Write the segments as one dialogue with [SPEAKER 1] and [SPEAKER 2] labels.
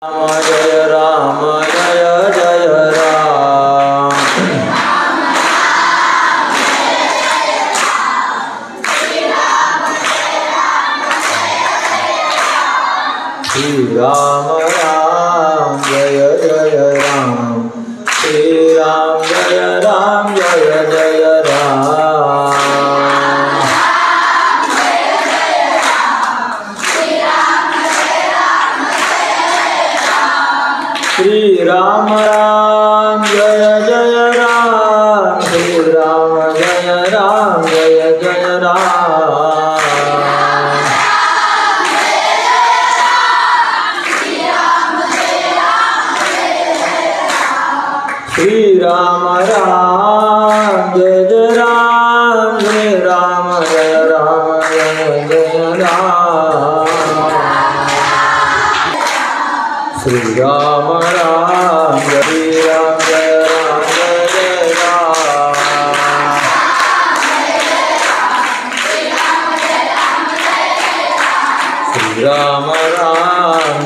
[SPEAKER 1] राम जय जय राम। श्री राम राम जय जय राम। श्री राम जय जय राम। श्री राम राम जय जय राम। श्री राम जय जय राम। श्री राम राम जय जय राम। श्री राम जय जय राम। श्री राम राम जय राम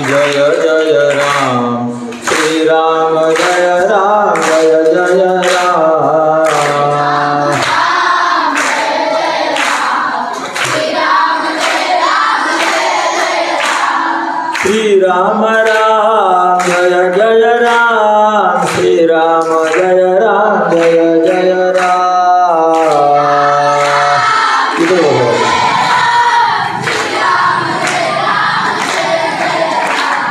[SPEAKER 1] जय राम। श्री राम राम जय जय राम। श्री राम जय राम जय राम। श्री राम राम जय जय राम। श्री राम जय जय राम।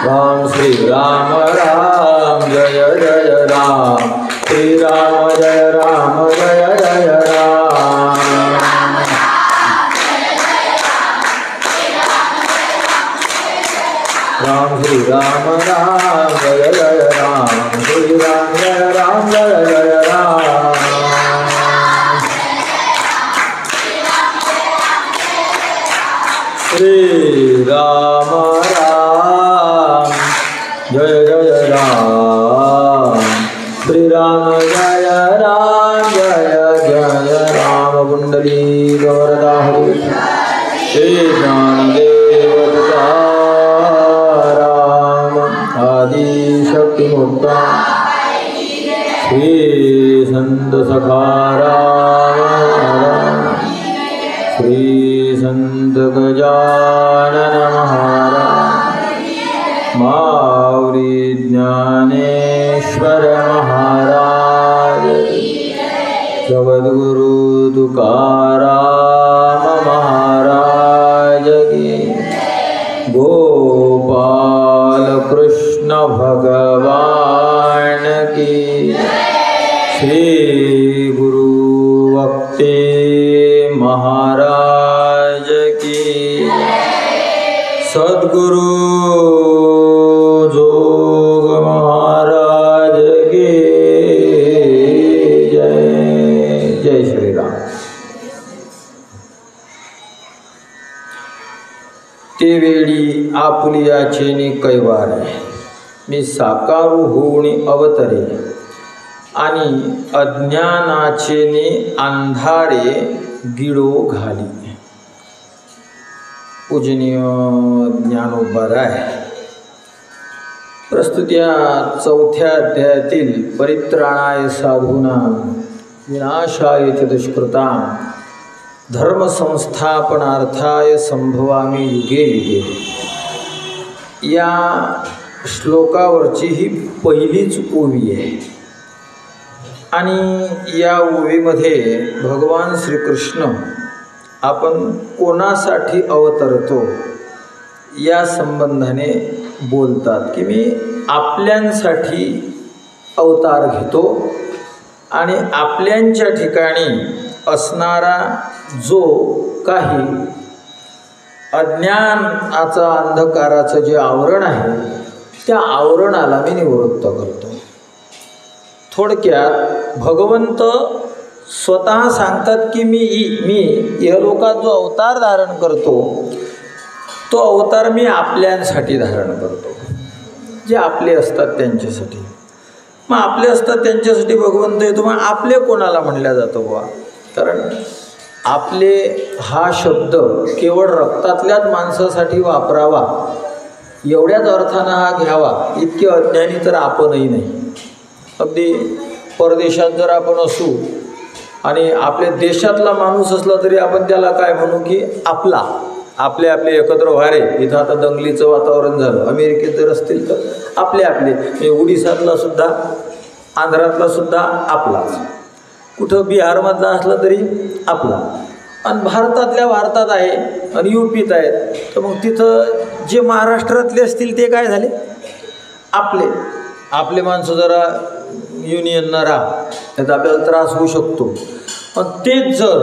[SPEAKER 1] राम श्री राम राम जय जय राम। श्री राम जय राम राम। श्री राम राम जय जय राम। श्री राम जय राम। श्री राम राम जय जय राम। श्री राम जय राम। कुंडली गौरदा हरि। श्री ज्ञानदेव तुकाराम आदि शक्ति मुक्ता। श्री संत सखाराम। श्री संत गजानन महाराज। माऊली ज्ञानेश्वर महाराज। जगद्गुरु तुकाराम महाराज की। गोपाल कृष्ण भगवान की। श्री गुरु वक्ते महाराज की। सद्गुरु जोग महाराज की जय। जय श्री राम। ते वेळी आपुलियाचेनी कैवारे मी साकारू होऊनी अवतरे आणि अज्ञानाचेनी अंधारे गिळो घाली। पूजनीय ज्ञानोबराय प्रस्तुत या 4थ्या अध्यायातील परित्राणाय साधूनां विनाशाय च दुष्कृतां धर्मसंस्थापनार्थाय संभवामि युगे युगे या श्लोकावरची ही पहिलीच ओवी आहे। आणि या ओवीमध्ये भगवान श्रीकृष्ण आपण कोणासाठी अवतरतो या संबंधाने बोलतात की मी आपल्यांसाठी अवतार घेतो आणि आपल्यांच्या ठिकाणी असणारा जो काही अज्ञानाचा अंधकाराचं जे आवरण आहे त्या आवरणाला मी निवृत्त करतो। थोडक्यात भगवंत स्वतः सांगतात की मी इहलोकात जो अवतार धारण करतो तो अवतार मी आपल्यांसाठी धारण करतो, जे आपले असतात त्यांच्यासाठी। मग आपले असतात त्यांच्यासाठी भगवंत येतो। मग आपले कोणाला म्हणल्या जातो बुवा? कारण आपले हा शब्द केवळ रक्तातल्याच माणसासाठी वापरावा एवढ्याच अर्थानं हा घ्यावा, इतके अज्ञानी तर आपणही नाही. अगदी परदेशात जर आपण असू आणि आपल्या देशातला माणूस असला तरी आपण त्याला काय म्हणू की आपला, आपले आपले एकत्र व्हारे. इथं आता दंगलीचं वातावरण झालं, अमेरिकेत जर असतील तर आपले आपले, उडीसातला सुद्धा, आंध्रातला सुद्धा आपलाच, कुठं बिहारमधला असला तरी आपला, आणि भारतातल्या भारतात आहे आणि UPत आहेत, तर मग तिथं जे महाराष्ट्रातले असतील ते काय झाले आपले. आपले माणसं जरा युनियननं राहा, त्याचा आपल्याला त्रास होऊ शकतो. पण तेच जर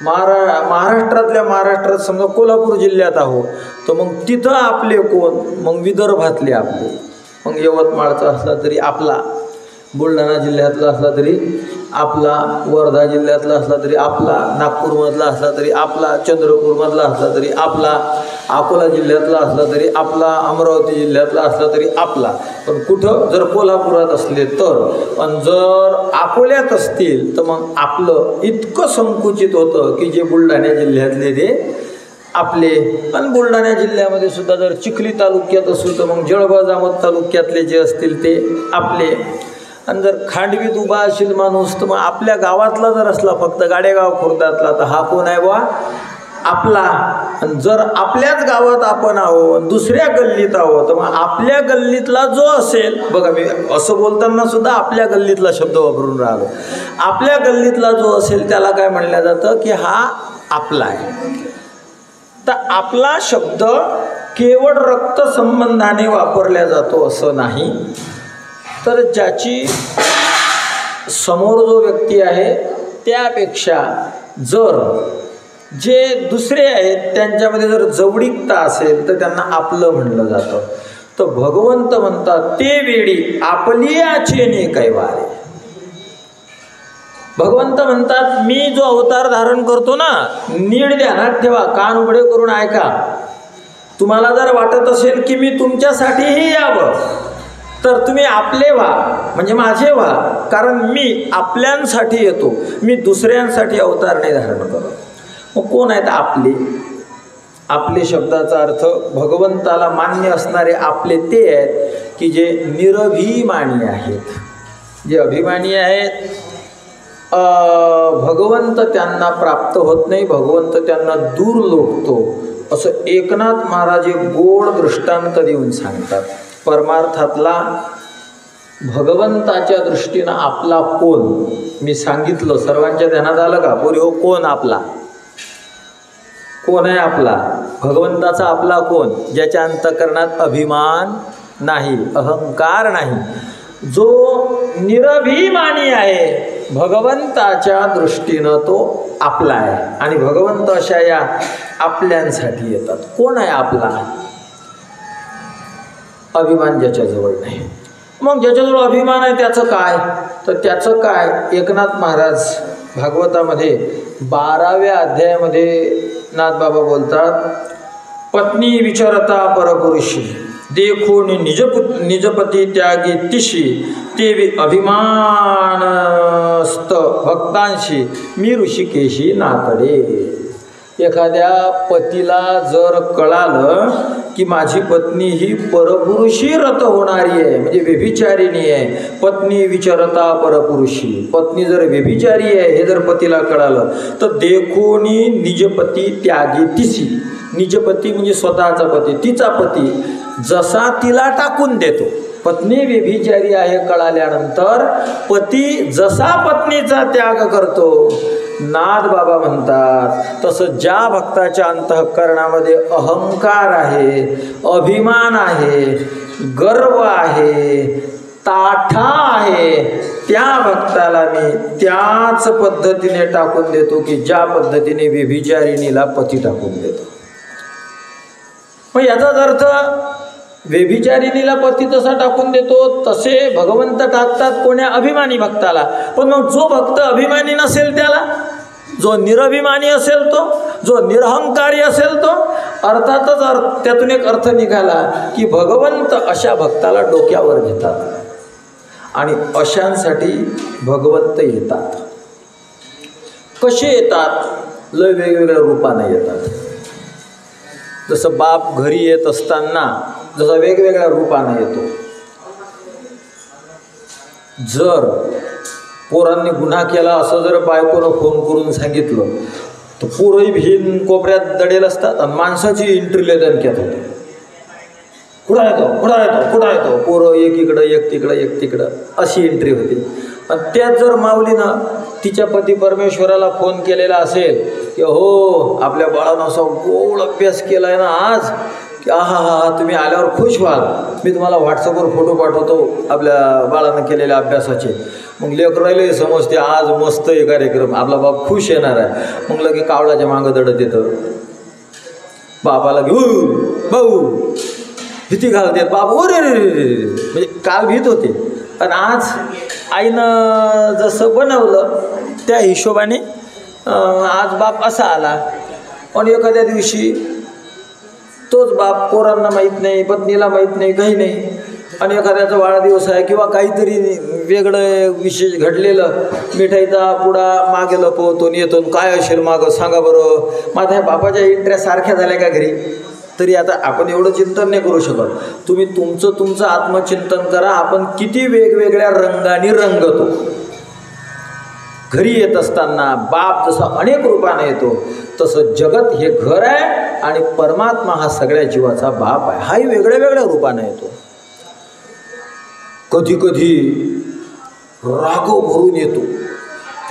[SPEAKER 1] महाराष्ट्रातल्या महाराष्ट्रात समजा कोल्हापूर जिल्ह्यात आहो, तर मग तिथं आपले कोण, मग विदर्भातले आपले, मग यवतमाळचा असला तरी आपला, बुलढाणा जिल्ह्यातला असला तरी आपला, वर्धा जिल्ह्यातला असला तरी आपला, नागपूरमधला असला तरी आपला, चंद्रपूरमधला असला तरी आपला, अकोला जिल्ह्यातला असला तरी आपला, अमरावती जिल्ह्यातला असला तरी आपला. पण कुठं जर कोल्हापुरात असले तर, पण जर अकोल्यात असतील तर मग आपलं इतकं संकुचित होतं की जे बुलढाणा जिल्ह्यातले ते आपले. आणि बुलढाणा जिल्ह्यामध्ये सुद्धा जर चिखली तालुक्यात असू तर मग जळगाव जामोद तालुक्यातले जे असतील ते आपले. आणि जर खांडवीत उभा असेल माणूस तर मग आपल्या गावातला जर असला, फक्त गाडेगाव खुर्दातला, तर हा कोण आहे बा आपला. आणि जर आपल्याच गावात आपण आहो, दुसऱ्या गल्लीत आहो, तर मग आपल्या गल्लीतला जो असेल, बघा मी असं बोलताना सुद्धा आपल्या गल्लीतला शब्द वापरून राहिलो, आपल्या गल्लीतला जो असेल त्याला काय म्हणलं जातं की हा आपला आहे. तर आपला शब्द केवळ रक्तसंबंधाने वापरला जातो असं नाही, तर ज्याची समोर जो व्यक्ती आहे त्यापेक्षा जर जे दुसरे आहेत त्यांच्यामध्ये जर जवळीकता असेल तर त्यांना आपलं म्हणलं जातं. तर भगवंत म्हणतात ते वेळी आपलियाचे ने कैवारे. भगवंत म्हणतात मी जो अवतार धारण करतो ना, नीट ध्यानात ठेवा, कान उघडे करून ऐका. तुम्हाला जर वाटत असेल की मी तुमच्यासाठीही यावं तर तुम्ही आपले व्हा, म्हणजे माझे व्हा, कारण मी आपल्यांसाठी येतो, मी दुसऱ्यांसाठी अवतार नाही धारण करतो. मग कोण आहेत आपले? आपले शब्दाचा अर्थ भगवंताला मान्य असणारे आपले ते आहेत की जे निरभिमानी आहेत. जे अभिमानी आहेत, भगवंत त्यांना प्राप्त होत नाही, भगवंत त्यांना दूर लोटतो, असं एकनाथ महाराज एक गोड दृष्टांत देऊन सांगतात. परमार्थातला भगवंताच्या दृष्टीनं आपला कोण मी सांगितलं, सर्वांच्या ध्यानात आलं का? बोल हो, कोण आपला? कोण आहे आपला? भगवंताचा आपला कोण? ज्याच्या अंतःकरणात अभिमान नाही, अहंकार नाही, जो निरभिमानी आहे, भगवंताच्या दृष्टीनं तो आपला आहे. आणि भगवंत अशा या आपल्यांसाठी येतात. कोण आहे आपला? अभिमान ज्याच्याजवळ नाही. मग ज्याच्याजवळ अभिमान आहे त्याचं काय? तर त्याचं काय, एकनाथ महाराज भागवतामध्ये 12व्या अध्यायामध्ये नाथबाबा बोलतात, पत्नी विचारता परपुरुषी देखून निजपती त्यागी तिशी ते अभिमानस्त भक्तांशी मी ऋषिकेशी नातडे. एखाद्या पतीला जर कळालं की माझी पत्नी ही परपुरुषी रत होणारी आहे, म्हणजे व्यभिचारिणी आहे, पत्नी विचारता परपुरुषी, पत्नी जर व्यभिचारी आहे हे जर पतीला कळालं तर देखोनी निजपती त्यागी तिसी. निजपती म्हणजे स्वतःचा पती, तिचा पती जसा तिला टाकून देतो. पत्नी व्यभिचारी आहे कळाल्यानंतर पती जसा पत्नीचा त्याग करतो, नाथ बाबा म्हणतात तसं ज्या भक्ताच्या अंतःकरणामध्ये अहंकार आहे, अभिमान आहे, गर्व आहे, ताठा आहे, त्या भक्ताला मी त्याच पद्धतीने टाकून देतो की ज्या पद्धतीने व्यभिचारिणीला पती टाकून देतो. मग याचाच अर्थ व्यभिचारिणीला पती तसा टाकून देतो तसे भगवंत टाकतात कोण्या? अभिमानी भक्ताला. पण मग जो भक्त अभिमानी नसेल त्याला, जो निरभिमानी असेल तो, जो निरहंकारी असेल तो, अर्थातच त्यातून एक अर्थ निघाला की भगवंत अशा भक्ताला डोक्यावर घेतात आणि अशांसाठी भगवंत येतात. कसे येतात? लय वेगवेगळ्या रूपाने येतात. जसं बाप घरी येत असताना जसा वेगवेगळ्या रूपाने येतो. जर पोरांनी गुन्हा केला असं जर बायकोनं फोन करून सांगितलं तर पोरही भिन कोपऱ्यात दडेल असतात आणि माणसाची एंट्री दणक्यात होते. कुठं येतो कुठं येतो कुठं येतो, पोरं एक तिकडं अशी एंट्री होती. आणि त्यात जर माऊलीनं तिच्या पती परमेश्वराला फोन केलेला असेल की हो आपल्या बाळानं असा गोड अभ्यास केला आहे ना आज की हा तुम्ही आल्यावर खुश व्हाल, मी तुम्हाला व्हॉट्सअपवर फोटो पाठवतो आपल्या बाळानं केलेल्या अभ्यासाचे. मग लेकरायला समजते आज मस्त आहे कार्यक्रम, आपला बाप खुश येणार आहे. मग लगे कावळाच्या मागं दडत येतं, बापाला घेऊ भाऊ भीती घालते, बाप ओ रे म्हणजे काल भीत होते. पण आज आईनं जसं बनवलं त्या हिशोबाने आज बाप असा आला. आणि एखाद्या दिवशी तोच बाप पोरांना माहीत नाही, पत्नीला माहीत नाही, काही नाही, आणि एखाद्याचा वाढदिवस आहे किंवा काहीतरी वेगळं विशेष घडलेलं, मिठाईचा पुडा मागे लपवतो येतो. काय असेल मागं सांगा बरं, माझ्या बापाच्या एंट्र्या सारख्या झाल्या का घरी? तरी आता आपण एवढं चिंतन नाही करू शकत. तुम्ही तुमचं आत्मचिंतन करा. आपण किती वेगवेगळ्या रंगाने रंगतो. घरी येत असताना बाप जसा अनेक रूपाने येतो तसं जगत हे घर आहे आणि परमात्मा हा सगळ्या जीवाचा बाप आहे. हाही वेगळ्या वेगळ्या रूपाने येतो. कधी कधी राग भरून येतो,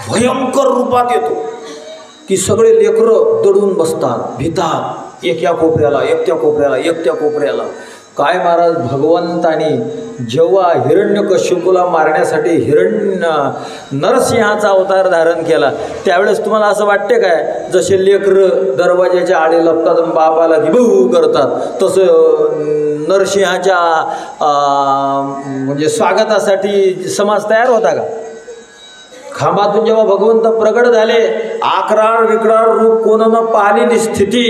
[SPEAKER 1] भयंकर रूपात येतो की सगळे लेकरं दडून बसतात, भितात, एक त्या कोपऱ्याला. काय महाराज, भगवंतानी जेव्हा हिरण्यकश्यपूला मारण्यासाठी नरसिंहाचा अवतार धारण केला त्यावेळेस तुम्हाला असं वाटते काय जसे लेकरं दरवाजाच्या आडे लपतात आणि बापाला गिबू करतात तसं नरसिंहाच्या म्हणजे स्वागतासाठी समाज तयार होता का? खांबातून जेव्हा भगवंत प्रगट झाले, आकराळ विकराळ रूप कोणानं पाहिलेली स्थिती,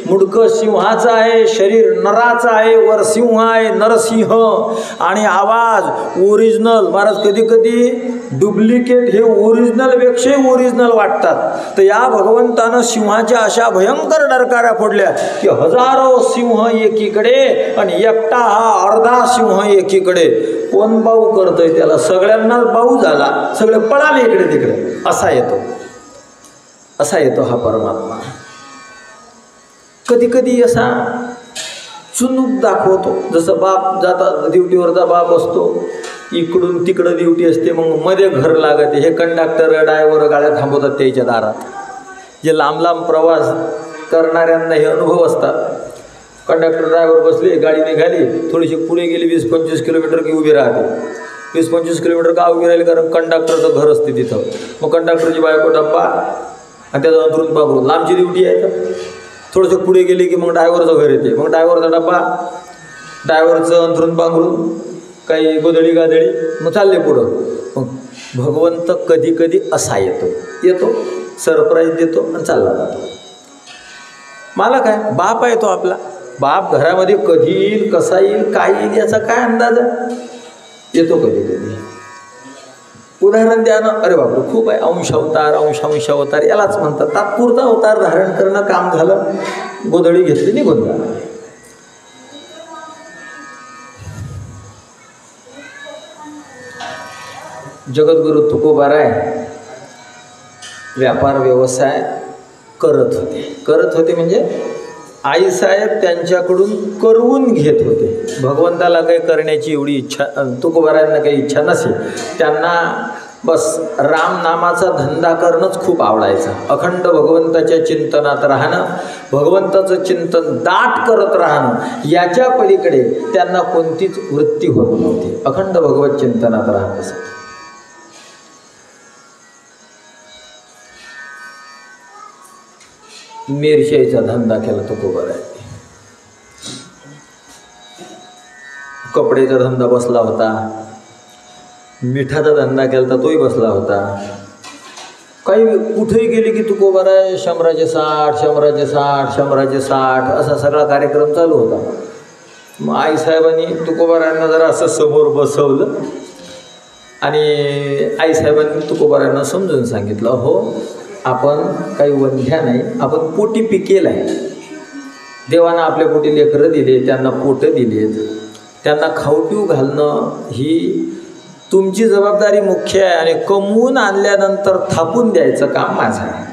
[SPEAKER 1] मुडकं सिंहाचं आहे, शरीर नराचं आहे, वर सिंह आहे, नरसिंह, आणि आवाज ओरिजिनल. महाराज कधी कधी डुप्लिकेट हे ओरिजिनलपेक्षाही ओरिजिनल वाटतात. तर या भगवंतानं सिंहाच्या अशा भयंकर डरकाऱ्या फोडल्या की हजारो सिंह एकीकडे आणि एकटा हा अर्धा सिंह एकीकडे. कोण बाऊ करतोय त्याला? सगळ्यांना बाऊ झाला, सगळे पळाले इकडे तिकडे. असा येतो हा परमात्मा. कधी कधी असा चुनूक दाखवतो. जसं बाप जाता ड्युटीवरचा बाप असतो, इकडून तिकडं ड्युटी असते, मग मध्ये घर लागते. हे कंडक्टर ड्रायव्हर गाड्या थांबवतात त्याच्या दारात. जे लांब लांब प्रवास करणाऱ्यांना हे अनुभव असतात. कंडक्टर ड्रायव्हर बसले, गाडी निघाली, थोडीशी पुढे गेली 20-25 किलोमीटर की उभी राहते. 20-25 किलोमीटर का उभी राहिली? कारण कंडक्टरचं घर असते तिथं. मग कंडक्टरची बायको डब्बा आणि त्याचं अंथरून पांघरून, लांबची ड्युटी आहे. तर थोडंसं पुढे गेली की मग ड्रायव्हरचं घर येते. मग ड्रायव्हरचा डब्बा, ड्रायव्हरचं अंथरून पांघरून, काही गोधडी गाधडी, मग चालले पुढं. मग भगवंत कधी कधी असा येतो सरप्राईज देतो आणि चालला जातो. मला काय, बाप आहे तो आपला. बाप घरामध्ये कधी येईल, कसा येईल, काय येईल याचा काय अंदाज आहे? येतो कधी कधी. उदाहरण द्या ना. अरे बापरे, खूप आहे. अंश अवतार यालाच म्हणतात. तात्पुरता अवतार धारण करणं काम झालं, गोधडी घेतली, निघून झालं. जगद्गुरु तुकोबाराय व्यापार व्यवसाय करत होते म्हणजे आईसाहेब त्यांच्याकडून करवून घेत होते. भगवंताला काही करण्याची एवढी इच्छा, तुकोबारायांना काही इच्छा नसे. त्यांना बस रामनामाचा धंदा करणंच खूप आवडायचं. अखंड भगवंताच्या चिंतनात राहणं, भगवंताचं चिंतन दाट करत राहणं, याच्या पलीकडे त्यांना कोणतीच वृत्ती होत नव्हती. अखंड भगवत चिंतनात राहत असत. मिरशाईचा धंदा केला तुकोबाराय. कपड्याचा धंदा बसला होता, मिठाचा धंदा केला तर तोही बसला होता. काही कुठेही गेली की तुकोबाराय शंभराचे 60 असा सगळा कार्यक्रम चालू होता. मग आईसाहेबांनी तुकोबारायांना जरा असं समोर बसवलं आणि आईसाहेबांनी तुकोबारायांना समजून सांगितलं, हो आपण काही वंध्या नाही, आपण पोटी पिकेल आहे. देवानं आपल्या पोटी लेकरं दिले, त्यांना पोटं दिलेत, त्यांना खाऊ पिऊ घालणं ही तुमची जबाबदारी मुख्य आहे आणि कमवून आणल्यानंतर थापून द्यायचं काम माझं आहे.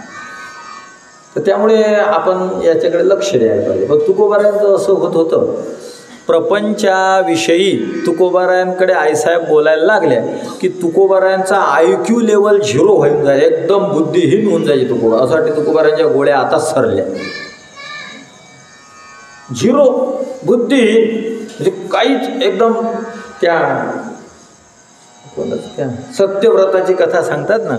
[SPEAKER 1] तर त्यामुळे आपण याच्याकडे लक्ष द्यायला पाहिजे. पण तुकोबारायांचं असं होत होतं, प्रपंचाविषयी तुकोबारायांकडे आईसाहेब बोलायला लागल्या की तुकोबारायांचा IQ लेवल 0 होऊन जाईल, एकदम बुद्धिहीन होऊन जायचे तुकोबा. असं वाटते तुकोबारायांच्या गोळ्या आता सरल्या. 0 बुद्धिहीन म्हणजे काहीच, एकदम त्या सत्यव्रताची कथा सांगतात ना,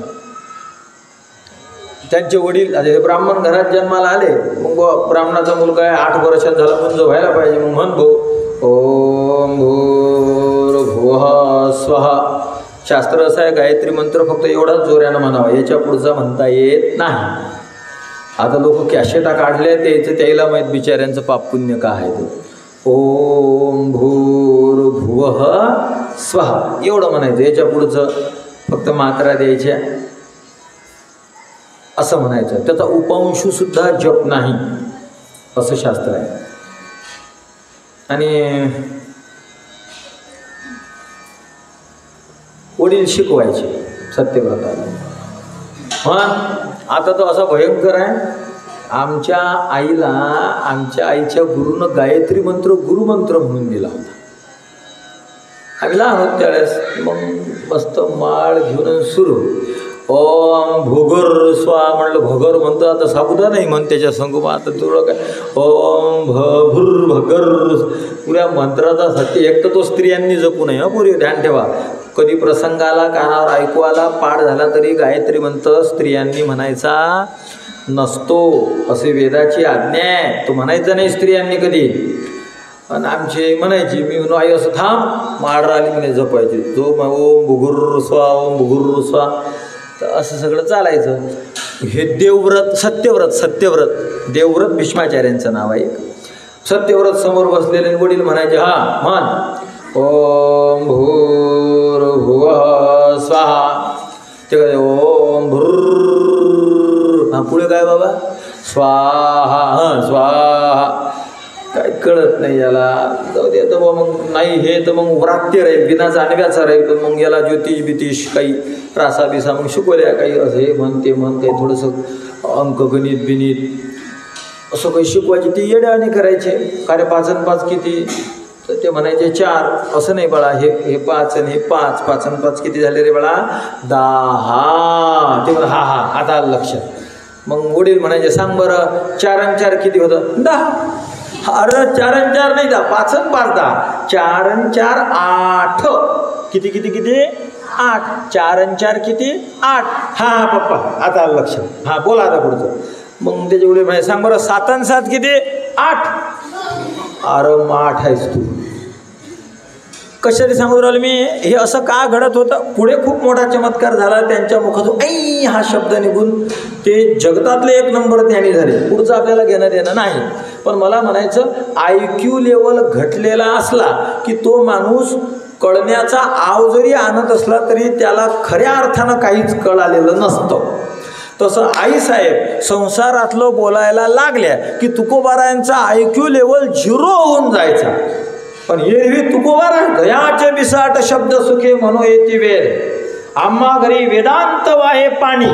[SPEAKER 1] त्यांचे वडील ब्राह्मण घरात जन्माला आले. मग ब्राह्मणाचा मुलगा आहे, 8 वर्षात झाला, मुंज व्हायला पाहिजे. मग म्हण भाऊ, ओम भूर्भुवः स्वः. शास्त्र असं आहे, गायत्री मंत्र फक्त एवढाच जोऱ्यानं म्हणावा, याच्या पुढचा म्हणता येत नाही. आता लोक कॅशेटा काढले, त्याचं त्याला माहीत बिचाऱ्यांचं पाप पुण्य काय आहे ते. ओम भूर्भुवः स्वः एवढं म्हणायचं, याच्या पुढचं फक्त मात्रा द्यायच्या असं म्हणायचं. त्याचा उपंशुसुद्धा जप नाही असं शास्त्र आहे. आणि वडील शिकवायचे सत्यव्रताला. आता तो असा भयंकर आहे, आमच्या आईला आमच्या आईच्या गुरुनं गायत्री मंत्र गुरुमंत्र म्हणून दिला होता. आम्ही लहान होत त्यावेळेस. मग मस्त माळ घेऊन सुरू, ओम भुगर स्वा म्हणलं, भगर म्हणतो आता साबुदा नाही म्हण त्याच्या संगोबा. आता तुला काय ओम भुर भगर पुऱ्या मंत्राचा सत्य. एक तर तो स्त्रियांनी जपू नये, पुरी ध्यान ठेवा. कधी प्रसंगाला कानावर ऐकू आला, पाठ झाला तरी गायत्री मंत्र स्त्रियांनी म्हणायचा नसतो, असे वेदाची आज्ञा आहे. तो म्हणायचा नाही स्त्रियांनी कधी. आणि आमचे म्हणायची, मी म्हणून आई असं थांब, माळ आली म्हणे जपायची, जो ओम भुगुर स्वा ओम भुगुर स्वा. तर असं सगळं चालायचं. हे देवव्रत सत्यव्रत देवव्रत भीष्माचार्यांचं नाव आहे. सत्यव्रत समोर बसलेले वडील म्हणायचे, हा म्हण ओम भूर्भुवः स्वः. ते काय ओम भूर्, हा पुढे काय बाबा स्वाहा, हां स्वाहा. काय कळत नाही याला, जाऊ दे तर मग नाही हे तर मग व्रात्य राहील, बिना जाणव्याचा राहील. तर मग याला ज्योतिष बितिष काही त्रासा बिसा मग शिकवल्या, काही असं हे म्हण ते म्हण, काही थोडंसं अंक गणित बिनीत असं काही शिकवायचे. ते येड्याने करायचे. काय 5 आणि 5 किती, तर ते म्हणायचे 4. असं नाही बाळा, हे 5 आणि हे 5, 5 आणि 5 किती झाले रे बाळा 10. ते म्हणा हा हा आता लक्षात. मग वडील म्हणायचे, सांग बरं 4 आणि 4 किती होतं 10. अरे 4 आणि 4 नाही 10, 5 आणि 5 10. 4 आणि 4 8. किती किती किती 8. 4 आणि 4 किती 8. हा हा पप्पा आता लक्षात. हां बोला आता पुढचं. मग त्याच्या वडील म्हणायचे, सांग बरं 7 आणि 7 किती 8. अरे मग 8 आहेस तू. कशाने सांगू राहिलो मी, हे असं का घडत होतं. पुढे खूप मोठा चमत्कार झाला. त्यांच्या मुखातून ऐ हा शब्द निघून ते जगतातले 1 नंबर ज्ञानी झाले. पुढचं आपल्याला घेणं देणं नाही. पण मला म्हणायचं, IQ लेवल घटलेला असला की तो माणूस कळण्याचा आव जरी आणत असला तरी त्याला खऱ्या अर्थानं काहीच कळालेलं नसतं. तसं आईसाहेब संसारातलं बोलायला लागल्या की तुकोबारायांचा IQ लेवल 0 होऊन जायचा. पण एरवी तुकोबारा गयाचे बिसाट शब्द सुखे म्हणू येती वेद, आम्हा घरी वेदांत वाहे पाणी.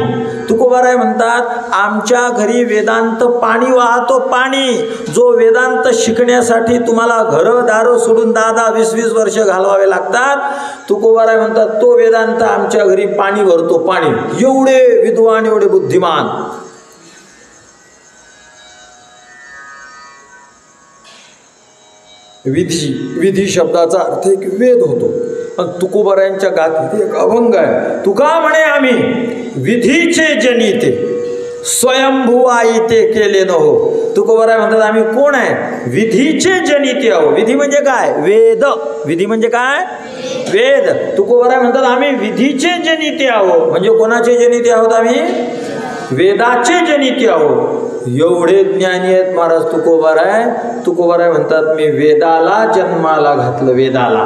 [SPEAKER 1] तुकोबाराय म्हणतात, आमच्या घरी वेदांत पाणी वाहतो पाणी. जो वेदांत शिकण्यासाठी तुम्हाला घरं दारं सोडून 10-10, 20-20 वर्ष घालवावे लागतात, तुकोबाराय म्हणतात तो वेदांत आमच्या घरी पाणी भरतो पाणी. एवढे विद्वान, एवढे बुद्धिमान. विधी शब्दाचा अर्थ एक वेद होतो. आणि तुकोबारायांच्या गाथीत एक अभंग आहे, तुका म्हणे आम्ही विधीचे जनिते, स्वयंभू आई ते केले न हो. तुकोबाराय म्हणतात आम्ही कोण आहे, विधीचे जनिते आहो. विधी म्हणजे काय, वेद. विधी म्हणजे काय, वेद. तुकोबाराय म्हणतात आम्ही विधीचे जनिते आहो. म्हणजे कोणाचे जनिते आहोत आम्ही, वेदाचे जनिते आहोत. एवढे ज्ञानी आहेत महाराज तुकोबाराय. तुकोबाराय म्हणतात मी वेदाला जन्माला घातलं, वेदाला.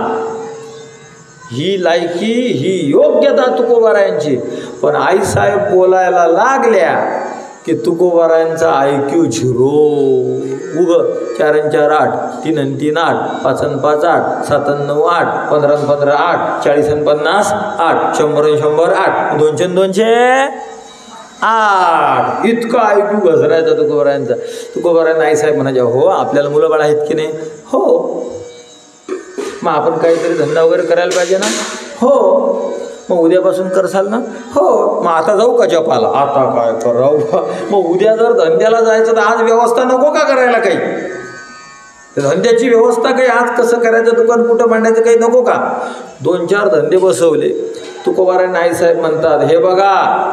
[SPEAKER 1] ही लायकी, ही योग्यता तुकोबारायांची. पण आईसाहेब बोलायला लागल्या की तुकोबारायांचा IQ 0. 4 आणि 4 8, 3 आणि 3 8, 5 आणि 5 8, 7 आणि 9 8, 15 आणि 15 8, 40 आणि 50 8, 100 आणि 100 8, 200 आणि 200 8. इतकं ऐकू गजरायचा तुकोबारायांचा. तुकोबाराय नाही साहेब म्हणायचे, हो आपल्याला मुलं बाळ आहेत की नाही? हो. मग आपण काहीतरी धंदा वगैरे करायला पाहिजे ना? हो. मग उद्यापासून करसाल ना? हो. मग आता जाऊ का जपाला? आता काय करावं? मग उद्या जर धंद्याला जायचं तर आज व्यवस्था नको का करायला? काही धंद्याची व्यवस्था काही आज कसं करायचं, दुकान कुठं मांडायचं काही नको का? 2-4 धंदे बसवले. तुकोबाराय नाही साहेब म्हणतात, हे बघा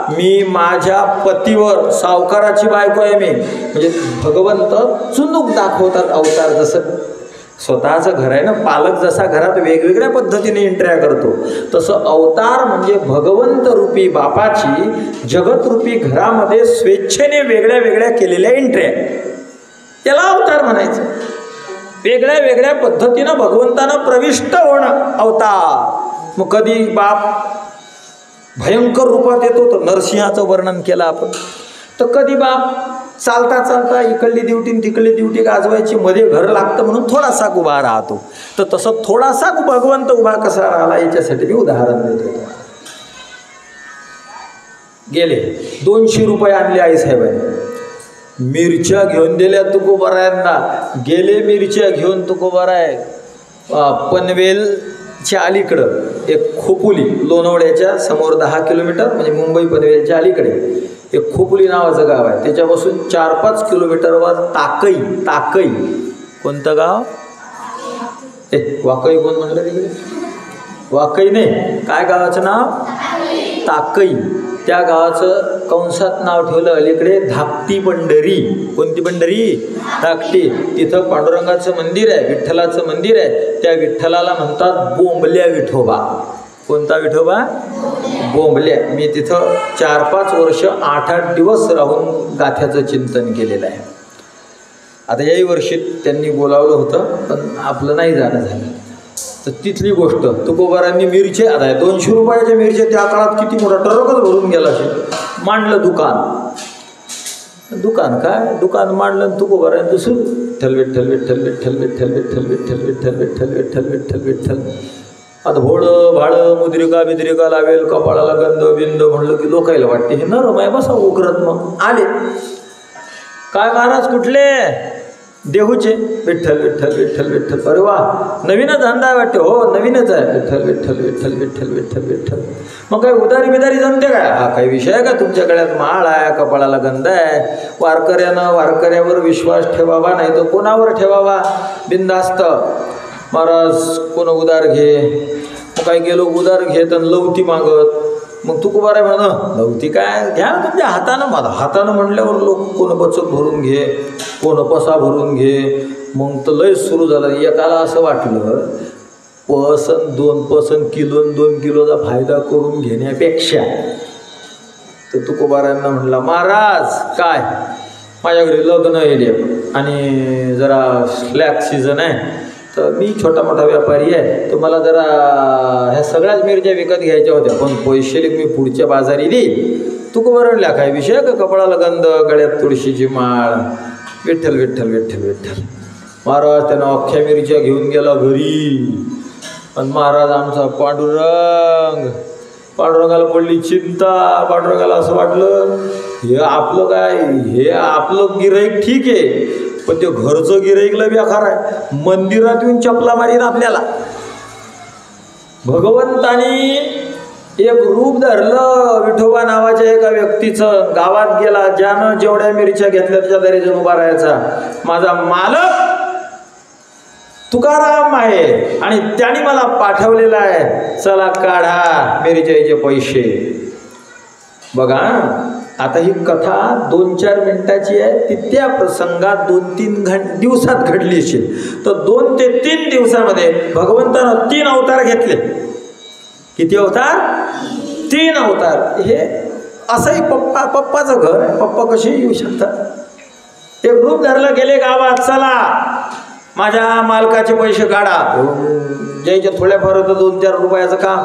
[SPEAKER 1] मी माझ्या पतीवर, सावकाराची बायको आहे मी, म्हणजे भगवंत चुनूक दाखवतात अवतार. जसं स्वतःचं घर आहे ना, पालक जसा घरात वेगवेगळ्या पद्धतीने एंट्र्या करतो, तसं अवतार म्हणजे भगवंत रूपी बापाची जगतरूपी घरामध्ये स्वेच्छेने वेगळ्या वेगळ्या केलेल्या एंट्र्या, याला अवतार म्हणायचं. वेगळ्या वेगळ्या पद्धतीनं भगवंतानं प्रविष्ट होणं अवतार. मग कधी बाप भयंकर रूपात येतो, तर नरसिंहाचं वर्णन केलं आपण. तर कधी बाप चालता चालता इकडली ड्युटी तिकडली ड्युटी गाजवायची, मध्ये घर लागतं म्हणून थोडासा उभा राहतो. तर तसं थोडासा भगवंत उभा कसा राहिला याच्यासाठी मी उदाहरण देतो. गेले 200 रुपये आणले आईसाहेबांनी, मिरच्या घेऊन दिल्या तुकोबारायांना. गेले मिरच्या घेऊन तुकोबाराय पनवेलच्या अलीकडं एक खोपोली, लोणावळ्याच्या समोर 10 किलोमीटर, म्हणजे मुंबई पनवेलच्या अलीकडे एक खोपोली नावाचं गाव आहे. त्याच्यापासून 4-5 किलोमीटरवर ताकई. ताकई कोणतं गाव? वाकई कोण म्हणलं तिकडे? वाकई नाही, काय गावाचं नाव? ताकई. त्या गावाचं कंसात नाव ठेवलं अलीकडे धाकटी पंढरी. कोणती पंढरी? धाकटी. तिथं पांडुरंगाचं मंदिर आहे, विठ्ठलाचं मंदिर आहे. त्या विठ्ठलाला म्हणतात बोंबल्या विठोबा. कोणता विठोबा? बोंबल्या. मी तिथं 4-5 वर्ष 8-8 दिवस राहून गाथ्याचं चिंतन केलेलं आहे. आता याही वर्षी त्यांनी बोलावलं होतं, पण आपलं नाही जाणं झालं. तर तिथली गोष्ट, तुकोबारांनी मिरच्या, आता 200 रुपयाच्या मिरच्या त्या काळात किती मोठा ट्रकच भरून गेला असेल. मांडलं दुकान काय दुकान मांडलं. तुकोबारांचं सुरू विठ्ठल विठ्ठल विठ्ठल विठ्ठल विठ्ठल विठ्ठल विठ्ठल विठ्ठल विठ्ठल विठ्ठल विठ्ठल विठ्ठल. आता भोळं भाडं मुद्रिका बिद्रिका लावेल, कपाळाला गंध बिंद म्हणलं की लोकायला वाटते हे नरम आहे, बसा उकरत. मग आले काय महाराज कुठले? देहूचे. विठ्ठल विठ्ठल विठ्ठल विठ्ठल. अरे वा, नवीनच धंदा आहे वाटते. हो नवीनच आहे. विठ्ठल विठ्ठल विठ्ठल विठ्ठल विठ्ठल विठ्ठल. मग काही उदारी बिदारी जमते काय? हा काही विषय आहे का? तुमच्या गळ्यात माळ आहे, कपाळाला गंध आहे. वारकऱ्यावर विश्वास ठेवावा, नाही तर कोणावर ठेवावा? बिंदास्त. महाराज कोण उदार घे. मग काही गेलो उदार घेत आणि लवती मागत. मग तुकोबाराय म्हणा लवती काय घ्या ना तुमच्या हातानं. मला हातानं म्हणल्यावर लोक कोण बचत भरून घे, कोण पसा भरून घे. मग तर लय सुरू झालं. एकाला असं वाटलं 2 पसन किलो 2 किलोचा फायदा करून घेण्यापेक्षा तर तुकोबारायांना म्हणला, महाराज काय माझ्या घरी लग्न येईल आणि जरा स्लॅक सीझन आहे, तर मी छोटा मोठा व्यापारी आहे, तर मला जरा ह्या सगळ्याच मिरच्या विकत घ्यायच्या होत्या, पण पैसे मी पुढच्या बाजारी देईल. तुकोबारांना काय विषय का? कपाळाला गंध, गळ्यात तुळशीची माळ. विठ्ठल विठ्ठल विठ्ठल विठ्ठल. महाराज त्यांना अख्ख्या मिरच्या घेऊन गेला घरी. आणि महाराज आमचा पांडुरंगाला पडली चिंता. पांडुरंगाला असं वाटलं हे आपलं काय, हे आपलं गिऱ्हाईक ठीक आहे, पण ते घरचं गिऱ्हाईकला बेकार आहे. मंदिरात येऊन चपला मारीन आपल्याला. भगवंतानी एक रूप धरलं विठोबा नावाच्या एका व्यक्तीचं. गावात गेला, ज्यानं जेवढ्या मिरच्या घेतल्या त्याच्या दरेजन उभा राहायचा. माझा मालक तुकाराम आहे आणि त्याने मला पाठवलेला आहे, चला काढा मिरच्याचे पैसे. बघा आता ही कथा 2-4 मिनिटाची आहे. ती त्या प्रसंगात 2-3 दिवसात घडली असेल. तर 2 ते 3 दिवसामध्ये भगवंतानं 3 अवतार घेतले. किती अवतार? 3 अवतार. हे असंही पप्पाचं घर आहे, पप्पा कसे येऊ शकतात. एक रूप धरलं, गेले गावात, चला माझ्या मालकाचे पैसे काढा. ज्याच्या थोड्याफार होतं 2-4 रुपयाचं काम.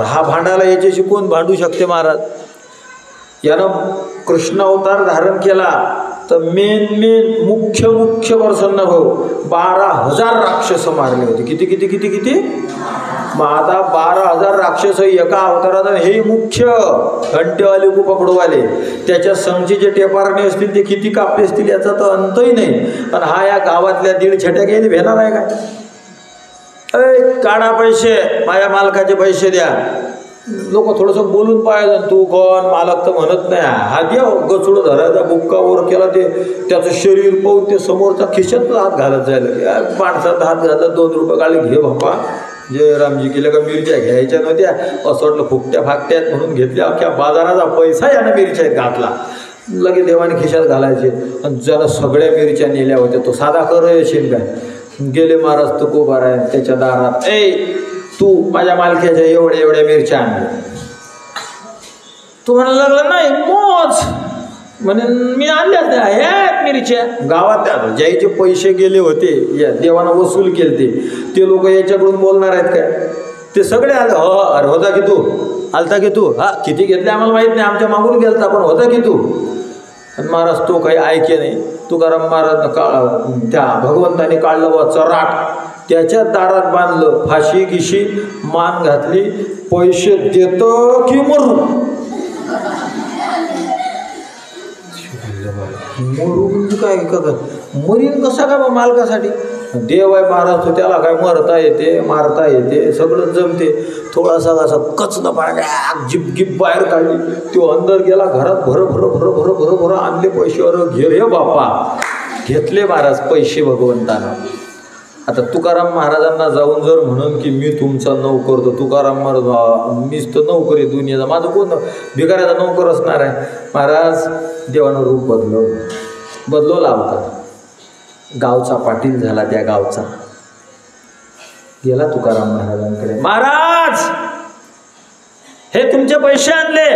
[SPEAKER 1] हा भांडायला याच्याशी कोण भांडू शकते महाराज. यानं कृष्ण अवतार धारण केला. तर मेन मुख्य प्रसन्न भाऊ 12,000 राक्षस मारले होते. किती? मग आता 12,000 राक्षस एका अवतारात. हे मुख्य घंटेवाले पकडूवाले त्याच्या संघचे जे टेपारणे असतील ते किती कापले असतील याचा तर अंतही नाही. पण हा या गावातल्या 1.5 छट्या गेली भेणार आहे काय? काढा पैसे, माझ्या मालकाचे पैसे द्या. लोक थोडंसं बोलून पाहिजे, तू कोण मालक तर म्हणत नाही. हा द्या गचुड धरायचा बुक्कावर केला ते त्याचं शरीर पाहून ते समोरचा खिशात हात घालत जायला. माणसात हात घालत 2 रुपये काढले, घे बाप्पा. जय रामजी केलं का मिरच्या घ्यायच्या नव्हत्या, असं वाटलं फुकट्या फाकट्यात म्हणून घेतल्या. अख्ख्या बाजाराचा पैसा यानं मिरच्यात घातला. लगे देवाने खिशात घालायचे. आणि ज्याला सगळ्या मिरच्या नेल्या होत्या तो साधा कर येशील काय? गेले महाराज तुकोबार आहे त्याच्या दारात. तू माझ्या मालक्याच्या एवढ्या मिरच्या आणल्या. तू म्हणायला लागला नाही मोज म्हणे मी आणल्याच नाही ह्या मिरच्या. गावात ज्याचे पैसे गेले होते या देवानं वसूल केले ते लोक याच्याकडून बोलणार आहेत काय? ते सगळे आले. अरे होता की तू आलता की तू? हा किती घेतले आम्हाला माहीत नाही, आमच्या मागून गेलता, पण होता की तू? आणि महाराज तो काही ऐके नाही. तुकाराम महाराज त्या भगवंताने काढलं व चराट त्याच्या दारात बांधलं. फाशी गिशी मान घातली. पैसे देतो की मरू? मरू म्हणजे काय का मरीन कसा काय मालकासाठी? देव आहे महाराज तो, त्याला काय मरता येते मारता येते सगळं जमते. थोडासा असा कचना पाड्या जिप बाहेर काढली. तो अंदर गेला घरात. भर आणले पैसे. घे रे बाप्पा. घेतले महाराज पैसे भगवंतानं. आता तुकाराम महाराजांना जाऊन जर म्हणून की मी तुमचा नौकर, तर तुकाराम महाराज मीच तर नौकर आहे दुनियाचा, माझं कोण भिकाऱ्याचा नौकर असणार आहे? महाराज देवानं रूप बदलवला होता. गावचा पाटील झाला. त्या गावचा गेला तुकाराम महाराजांकडे. महाराज हे तुमचे पैसे आणले,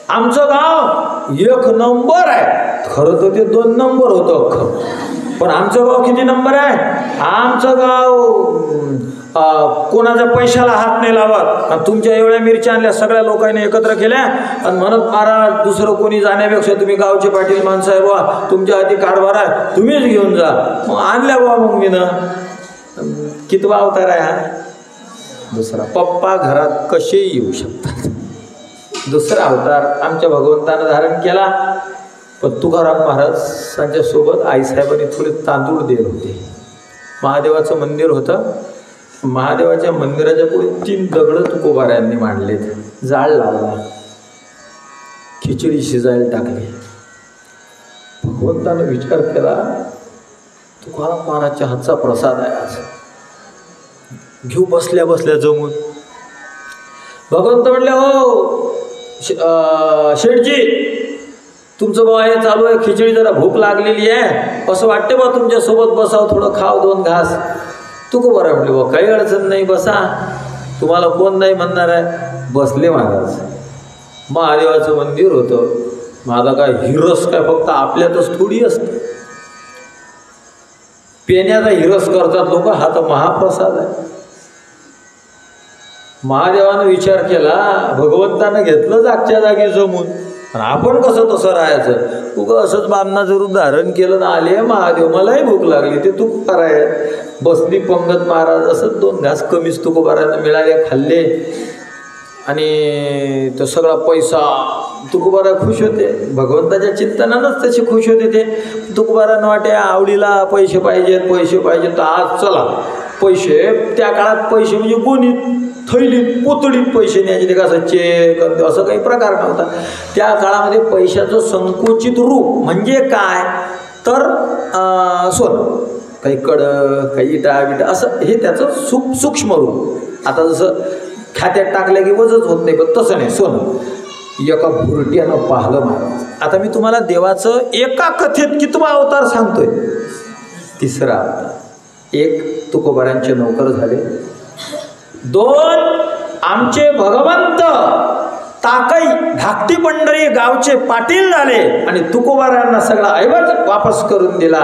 [SPEAKER 1] आमचं गाव 1 नंबर आहे. खरं तर ते 2 नंबर होतं अख्खं, पण आमचं गाव किती नंबर आहे? आमचं गाव कोणाच्या पैशाला हात नाही लावत. आणि तुमच्या एवढ्या मिरच्या आणल्या सगळ्या लोकांनी एकत्र केल्या आणि म्हणत महाराज दुसरं कोणी जाण्यापेक्षा तुम्ही गावचे पाटील माणसं आहे बा, तुमच्या हाती कारभार आहे, तुम्हीच घेऊन जा. मग आणल्या बा. मग मी ना कितवा अवतार आहे हा? दुसरा. पप्पा घरात कसेही येऊ शकतात. दुसरा अवतार आमच्या भगवंतानं धारण केला. पण तुकाराम महाराजांच्या सोबत आईसाहेबांनी थोडे तांदूळ दिले होते. महादेवाचं मंदिर होतं. महादेवाच्या मंदिराच्या पुढे 3 दगड तुकोबाऱ्यांनी मांडलेत. जाळ लावला, खिचडी शिजायला टाकली. भगवंतानं विचार केला तुकाराम महाराजच्या हातचा प्रसाद आहे आज, घेऊ बसल्या जमून. भगवंत म्हटले हो शेठजी तुमचं बा हे चालू आहे, खिचडी जरा भूक लागलेली आहे, असं वाटते बा तुमच्यासोबत बसावं, थोडं खाव 2 घास. तुकोबारा म्हटले बा काही अडचण नाही, बसा, तुम्हाला कोण नाही म्हणणार आहे. बसले महाराज. महादेवाचं मंदिर होतं. माझा काय हिरस काय फक्त आपल्यातच थोडी असते. पेण्याचा हिरस करतात लोक, हा तर महाप्रसाद आहे. महादेवानं विचार केला, भगवंतानं घेतलं जागच्या जागी जमून, आणि आपण कसं तसं राहायचं? उगं असंच बामना जरूर धारण केलं ना आले महादेव मलाही भूक लागली, ते तुकोबाराय बसली पंगत. महाराज असंच 2 घास कमीच तुकोबारांना मिळाले, खाल्ले. आणि तो सगळा पैसा तुकोबारा खुश होते. भगवंताच्या चिंतनानंच तसे खुश होते ते. तुकोबारांना वाटे आवडीला पैसे पाहिजेत तर आज चला पैसे. त्या काळात पैसे म्हणजे गोणीत थैलीत पोतडीत पैसे न्यायचे, ते कसं चेक असं काही प्रकार नव्हता. त्या काळामध्ये पैशाचं संकुचित रूप म्हणजे काय तर सोनं, काही कडं काही इटा बिटा असं, हे त्याचं सूक्ष्म रूप. आता जसं खात्यात टाकलं की वजच होत नाही, पण तसं नाही सोनं. एका भुरट्यानं पाहिलं महाराज. आता मी तुम्हाला देवाचं एका कथेत कितवा अवतार सांगतोय? 3रा अवतार. 1 तुकोबारांचे नौकर झाले. 2 आमचे भगवंत ताकई धाकटी पंढरी गावचे पाटील झाले आणि तुकोबारांना सगळा ऐवज वापस करून दिला.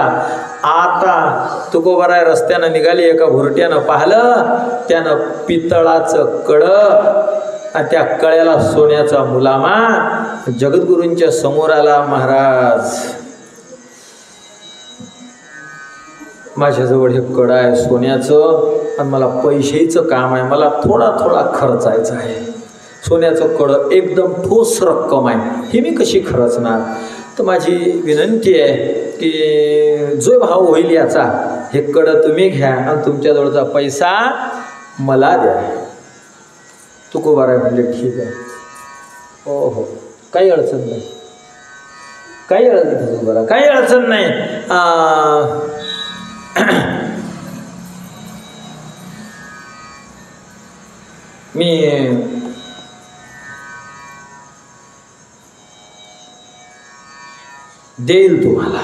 [SPEAKER 1] आता तुकोबारा रस्त्यानं निघाली. एका भुरट्यानं पाहिलं, त्यानं पितळाचं कळं आणि त्या कळ्याला सोन्याचा मुलामा. जगद्गुरूंच्या समोर आला महाराज. माझ्याजवळ हे कडं आहे सोन्याचं आणि मला पैशाचं काम आहे, मला थोडा थोडा खर्चायचं आहे. सोन्याचं कडं एकदम ठोस रक्कम आहे, हे मी कशी खर्चणार? तर माझी विनंती आहे की जो भाव होईल याचा हे कडं तुम्ही घ्या आणि तुमच्याजवळचा पैसा मला द्या. तुकोबाराय म्हणजे ठीक आहे, हो हो, काही अडचण नाही, काही अडचण नाही तुकोबाराय, काही अडचण नाही. मी देईल तुम्हाला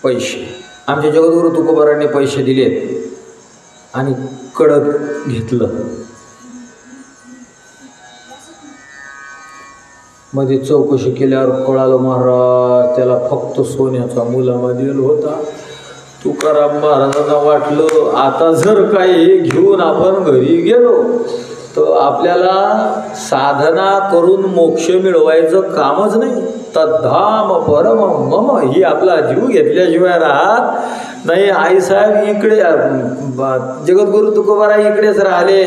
[SPEAKER 1] पैसे. आमच्या जगद्गुरू तुकोबारांनी पैसे दिलेत आणि कडक घेतलं. मध्ये चौकशी केल्यावर कळालं महाराज त्याला फक्त सोन्याचा मुलामा दिल होता. तुकाराम महाराजांना वाटलं आता जर काही घेऊन आपण घरी गेलो तर आपल्याला साधना करून मोक्ष मिळवायचं कामच नाही. तद्धाम परम मम, ही आपला जीव घेतल्याशिवाय राहत नाही. आईसाहेब इकडे जगद्गुरू तुकोबाराय इकडेच राहिले.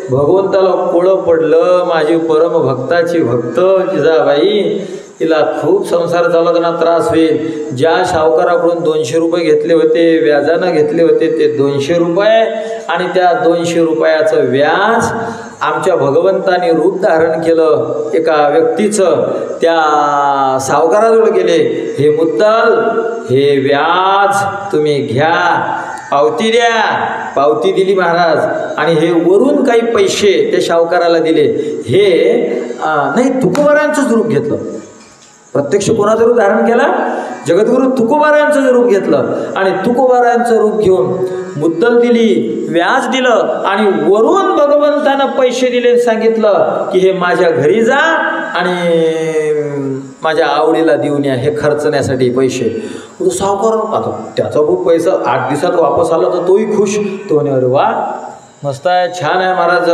[SPEAKER 1] भगवंताला कोळं पडलं. माझी परम भक्ताची भक्त जिजाबाई, तिला खूप संसार चालवताना त्रास होईल. ज्या सावकाराकडून 200 रुपये घेतले होते, व्याजानं घेतले होते ते 200 रुपये आणि त्या 200 रुपयाचं व्याज आमच्या भगवंताने रूप धारण केलं एका व्यक्तीचं. त्या सावकाराजवळ गेले, हे मुद्दल, हे व्याज तुम्ही घ्या, पावती द्या. पावती दिली महाराज आणि हे वरून काही पैसे त्या सावकाराला दिले. हे नाही, तुकोबारांचंच रूप घेतलं. प्रत्यक्ष कोणाचं रूप धारण केला? जगद्गुरू तुकोबारांचं रूप घेतलं आणि तुकोबारांचं रूप घेऊन मुद्दल दिली, व्याज दिलं आणि वरून भगवंतानं पैसे दिले. सांगितलं की हे माझ्या घरी जा आणि माझ्या आवडीला देऊन या, हे खर्चण्यासाठी पैसे. तो सावकार आता त्याचा खूप पैसा 8 दिवसात वापस आला तर तोही खुश. तो म्हणे अरे वा, मस्त आहे, छान आहे महाराज,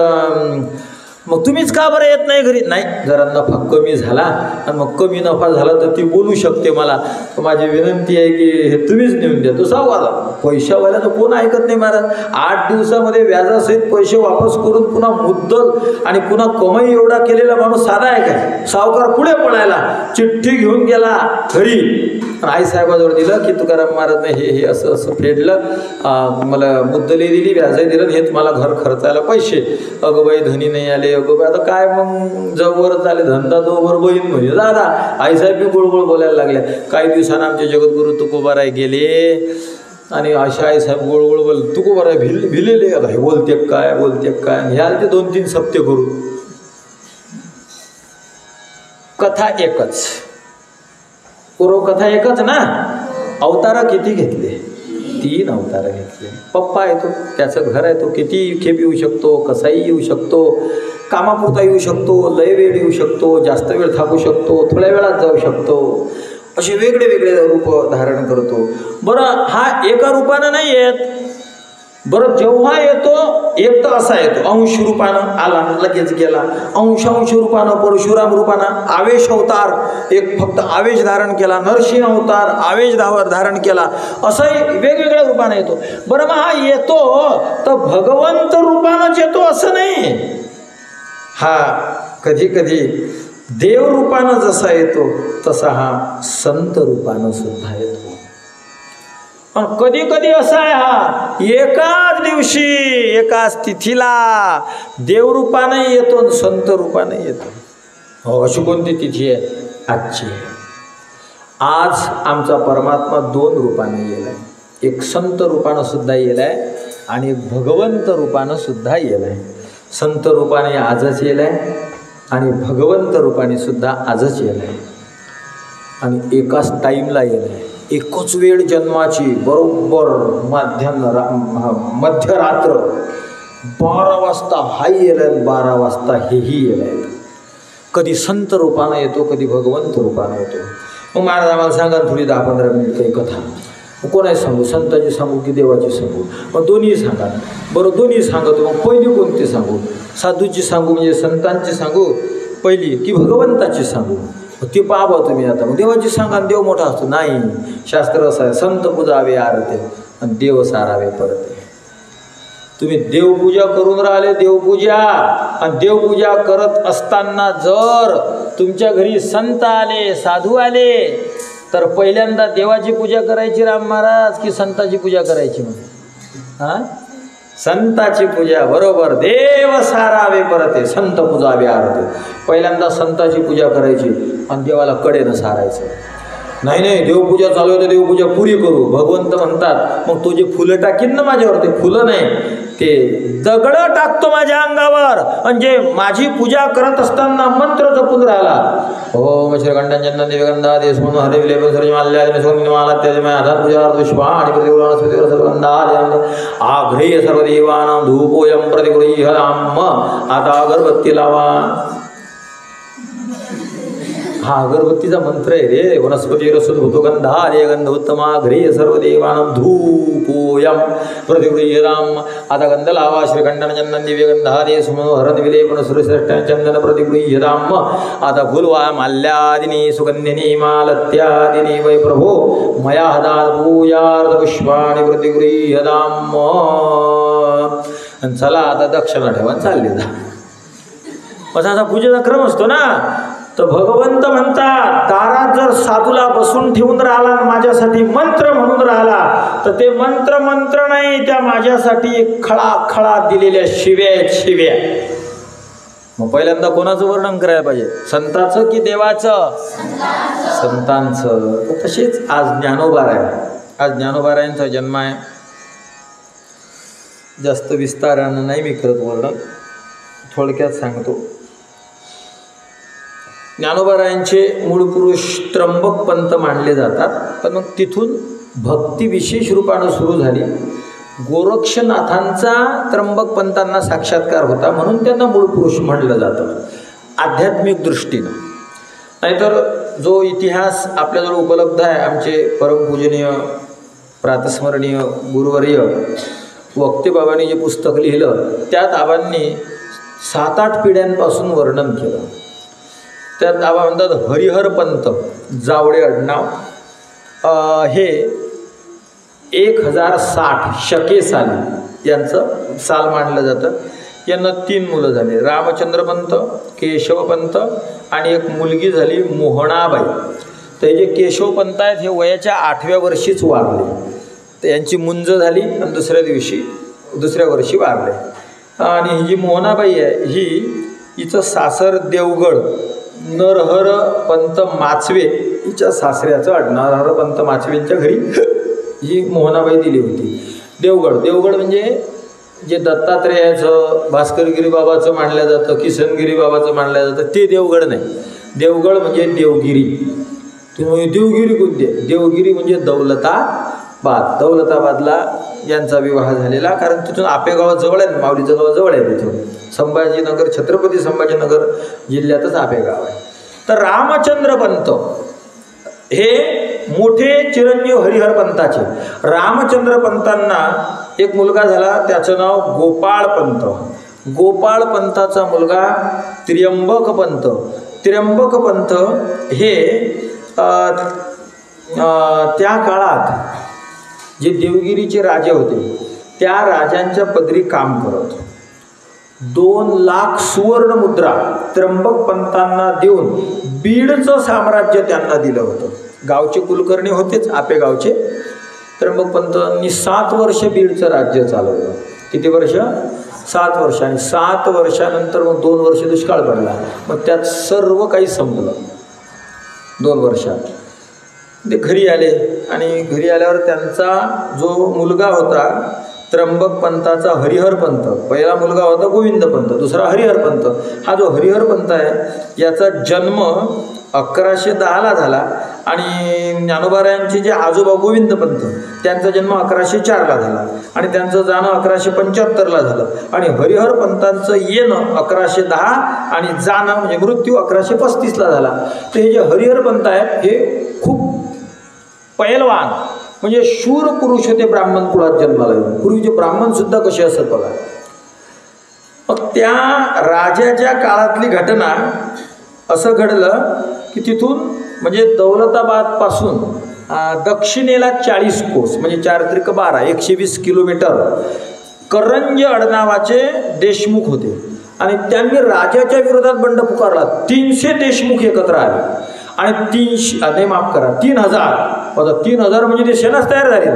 [SPEAKER 1] मग तुम्हीच का बरं येत नाही घरी? नाही, जरा नफा कमी झाला आणि मग कमी नफा झाला तर ती बोलू शकते मला, तर माझी विनंती आहे की हे तुम्हीच नेऊन द्या. तो सावकार पैशावाल्या तर कोण ऐकत नाही महाराज. 8 दिवसामध्ये व्याजासहित पैसे वापस करून पुन्हा मुद्दल आणि पुन्हा कमाई एवढा केलेला माणूस साधा आहे काय? सावकार पुढे पडायला चिठ्ठी घेऊन गेला घरी. आईसाहेबाजवळ दिलं की तुकाराम महाराजने हे असं असं फेडलं, मला मुद्दलही दिली, व्याजही दिलं, हेच मला घर खर्चायला पैसे. अगं बाई धनी नाही आले. अगं बाई आता काय मग जवळच आले, धंदा जोवर बहीण म्हणजे दादा. आईसाहेब बी गोळगोळ बोलायला लागले. काही दिवसांना आमचे जगद्गुरू तुकोबाराय गेले आणि अशा आईसाहेब गोळगोळ बोल. तुकोबाराय भिलेले, आता हे बोलते काय बोलते काय. ह्याला ते 2-3 सप्ते करू. कथा एकच, पूर्वकथा एकच ना. अवतार किती घेतले? 3 अवतार घेतले. पप्पा येतो, त्याचं घर आहे, तो किती खेप येऊ शकतो, कसाही येऊ शकतो, कामापुरता येऊ शकतो, लय वेळ येऊ शकतो, जास्त वेळ थांबू शकतो, थोड्या वेळात जाऊ शकतो. असे वेगळे वेगळे रूप धारण करतो. बरं, हा एका रूपानं नाही येत. बरं, जेव्हा येतो एक तर असा येतो, अंश रूपानं आला लगेच गेला. अंश रूपानं, परशुराम रूपानं, आवेश अवतार, एक फक्त आवेश धारण केला. नरसिंह अवतार, आवेश धारण केला. असंही वेगवेगळ्या रूपानं येतो. बरं, मग हा येतो तर भगवंत रूपानंच येतो असं नाही. हा कधी कधी देव रूपानं जसा येतो तसा हा संत रूपानं सुद्धा येतो. पण कधी कधी असा आहे हा एकाच दिवशी एकाच तिथीला देवरूपाने येतो आणि संत रूपाने येतो. हो, अशी कोणती तिथी आहे? आजची. आज आमचा परमात्मा 2 रूपाने येलाय. एक संत रूपानं सुद्धा येलाय आणि भगवंत रूपानं सुद्धा येलाय. संत रूपाने आजच येलाय आणि भगवंत रूपाने सुद्धा आजच येलाय आणि एकाच टाईमला येलाय. एकच वेळ जन्माची, बरोबर मध्यरात्र 12 वाजता हाही येलाय, 12 वाजता हेही येलाय. कधी संत रूपानं येतो, कधी भगवंत रूपानं येतो. मग महाराज आम्हाला सांगा थोडी 10-15 मिनिट काही कथा. कोणाची सांगू? संतांची सांगू की देवाची सांगू? मग दोन्ही सांगा. बरं, दोन्ही सांगतो. मग पहिली कोणती सांगू? साधूची सांगू म्हणजे संतांची सांगू पहिली की भगवंताची सांगू? ते पाहा तुम्ही. आता मग देवाची सांगा, देव मोठा असतो नाही. शास्त्र असं आहे, संत पूजावे आरते. आणि देव सारावे परते. तुम्ही देवपूजा करून राहिले, देवपूजा, आणि देवपूजा करत असताना जर तुमच्या घरी संत आले, साधू आले, तर पहिल्यांदा देवाची पूजा करायची राम महाराज की संताची पूजा करायची? मग हां, संताची पूजा, बरोबर. देव सारावे परते, संत पूजावे आरते. पहिल्यांदा संताची पूजा करायची आणि देवाला कडेनं सारायचं. नाही नाही, देवपूजा चालू आहे तर देवपूजा पुरी करू. भगवंत म्हणतात मग तो जे फुलं टाकीन ना माझ्यावर, ते फुलं नाही, ते दगडं टाकतो माझ्या अंगावर. म्हणजे माझी पूजा करत असताना मंत्र जपून राहिला. ओम श्रीगंडांजन दिव्यगंधा देश म्हणून हरे विलेप सर्व माल्याने सोनी माला त्याचे हातात पूजा पुष्पा आणि प्रतिगुणास्पतीवर सर्वगंधा आघ्रेय सर्व देवानां धूपोयम प्रतिगृह्यताम. आता अगरबत्ती लावा. हा अगरबत्तीचा मंत्र आहे रे. वनस्पती रसोधूतो गंधा रे गंध उत्तमा घ्रेय सर्व देवानां धूपोयम प्रतिगृह्यताम. आता गंध लावा. श्रीखंडन चंदन दिव्य गंधारे सुमोहरद विलेपन सुरश्रेष्ठ चंदन प्रतिगृह्यताम. आता फुलवा माल्यादिनी सुगंधिनी मालत्यादिनी वै प्रभो मया हदात पूजार्थ पुष्पाणि प्रतिगृह्यताम. चला आता दक्षिणा ठेवा, चालले जा. असा पूजेचा क्रम असतो ना. तर भगवंत म्हणतात, दारात जर साधूला बसून ठेवून राहिला, माझ्यासाठी मंत्र म्हणून राहिला, तर ते मंत्र मंत्र नाही, त्या माझ्यासाठी खळा खळा दिलेल्या शिव्या आहेत, शिव्या. मग पहिल्यांदा कोणाचं वर्णन करायला पाहिजे? संताचं की देवाचं? संतांचं. तसेच आज ज्ञानोबाराय, आज ज्ञानोबारायांचा जन्म आहे. जास्त विस्तारानं नाही मी करत वर्णन, थोडक्यात सांगतो. ज्ञानोबारायांचे मूळ पुरुष त्र्यंबक पंत मानले जातात, पण मग तिथून भक्ती विशेष रूपानं सुरू झाली. गोरक्षनाथांचा त्र्यंबक पंतांना साक्षात्कार होता, म्हणून त्यांना मूळ पुरुष म्हणलं जातं आध्यात्मिक दृष्टीनं. नाहीतर जो इतिहास आपल्याजवळ उपलब्ध आहे, आमचे परमपूजनीय प्रातस्मरणीय गुरुवर्य वक्ते बाबांनी जे पुस्तक लिहिलं, त्यात आबांनी 7-8 पिढ्यांपासून वर्णन केलं. त्यात आबा म्हणतात हरिहर पंत जावळे आडनाव, हे 1060 शके साली यांचं साल मानलं जातं. यांना 3 मुलं झाली, रामचंद्र पंत, केशव पंत आणि एक मुलगी झाली मोहणाबाई. तर जे केशव पंत आहेत हे वयाच्या 8व्या वर्षीच वारले. तर यांची मुंज झाली आणि दुसऱ्या वर्षी वारले. आणि ही जी मोहनाबाई आहे, हिचं सासर देवगड, नरहर पंत माचवे हिच्या सासऱ्याचं आडनाव. नरहर पंत माचवेंच्या घरी ही मोहनाबाई दिली होती. देवगड म्हणजे जे दत्तात्रेयाचं, भास्करगिरी बाबाचं मानलं जातं, किसनगिरी बाबाचं मानलं जातं, ते देवगड नाही. देवगड म्हणजे देवगिरी. तुम्ही देवगिरी कोणती? देवगिरी म्हणजे दौलताबाद. दौलताबादला यांचा विवाह झालेला, कारण तिथून आपेगाव जवळ आहे, माऊलीचं गाव जवळ आहे. तिथून संभाजीनगर, छत्रपती संभाजीनगर जिल्ह्यातच आपेगाव आहे. तर रामचंद्र पंत हे मोठे चिरंजीव हरिहर पंताचे. रामचंद्र पंतांना एक मुलगा झाला, त्याचं नाव गोपाळ पंत. गोपाळ पंताचा मुलगा त्र्यंबक पंत. त्र्यंबक पंत हे त्या काळात जे देवगिरीचे राजे होते, त्या राजांच्या पदरी काम करत. 2 लाख सुवर्ण मुद्रा त्र्यंबक पंतांना देऊन बीडचं साम्राज्य त्यांना दिलं होतं. गावचे कुलकर्णी होतेच आपेगावचे. त्र्यंबक पंतांनी 7 वर्ष बीडचं राज्य चालवलं. किती वर्ष? 7 वर्ष. आणि 7 वर्षानंतर मग 2 वर्ष दुष्काळ पडला. मग त्यात सर्व काही संपलं 2 वर्षात. ते घरी आले आणि घरी आल्यावर त्यांचा जो मुलगा होता त्र्यंबक पंताचा हरिहर पंत, पहिला मुलगा होता गोविंद पंत, दुसरा हरिहर पंत. हा जो हरिहर पंत आहे याचा जन्म 1110ला झाला. आणि ज्ञानोबारायांचे जे आजोबा गोविंद पंत त्यांचा जन्म 1104ला झाला आणि त्यांचं जाणं 1175ला झालं. आणि हरिहर पंतांचं येणं 1110 आणि जाणं म्हणजे मृत्यू 1135ला झाला. तर हे जे हरिहर पंत आहेत हे खूप पैलवान म्हणजे शूर पुरुष होते, ब्राह्मण कुळात जन्माला येऊन. पूर्वीचे ब्राह्मण सुद्धा कसे असत बघा. मग त्या राजाच्या काळातली घटना असं घडलं की तिथून म्हणजे दौलताबादपासून दक्षिणेला 40 कोस म्हणजे 4 त्रिक 12 120 किलोमीटर करंज आडनावाचे देशमुख होते आणि त्यांनी राजाच्या विरोधात बंड पुकारला. 300 देशमुख एकत्र आले आणि 3000 म्हणजे ते सेनाच तयार झाले.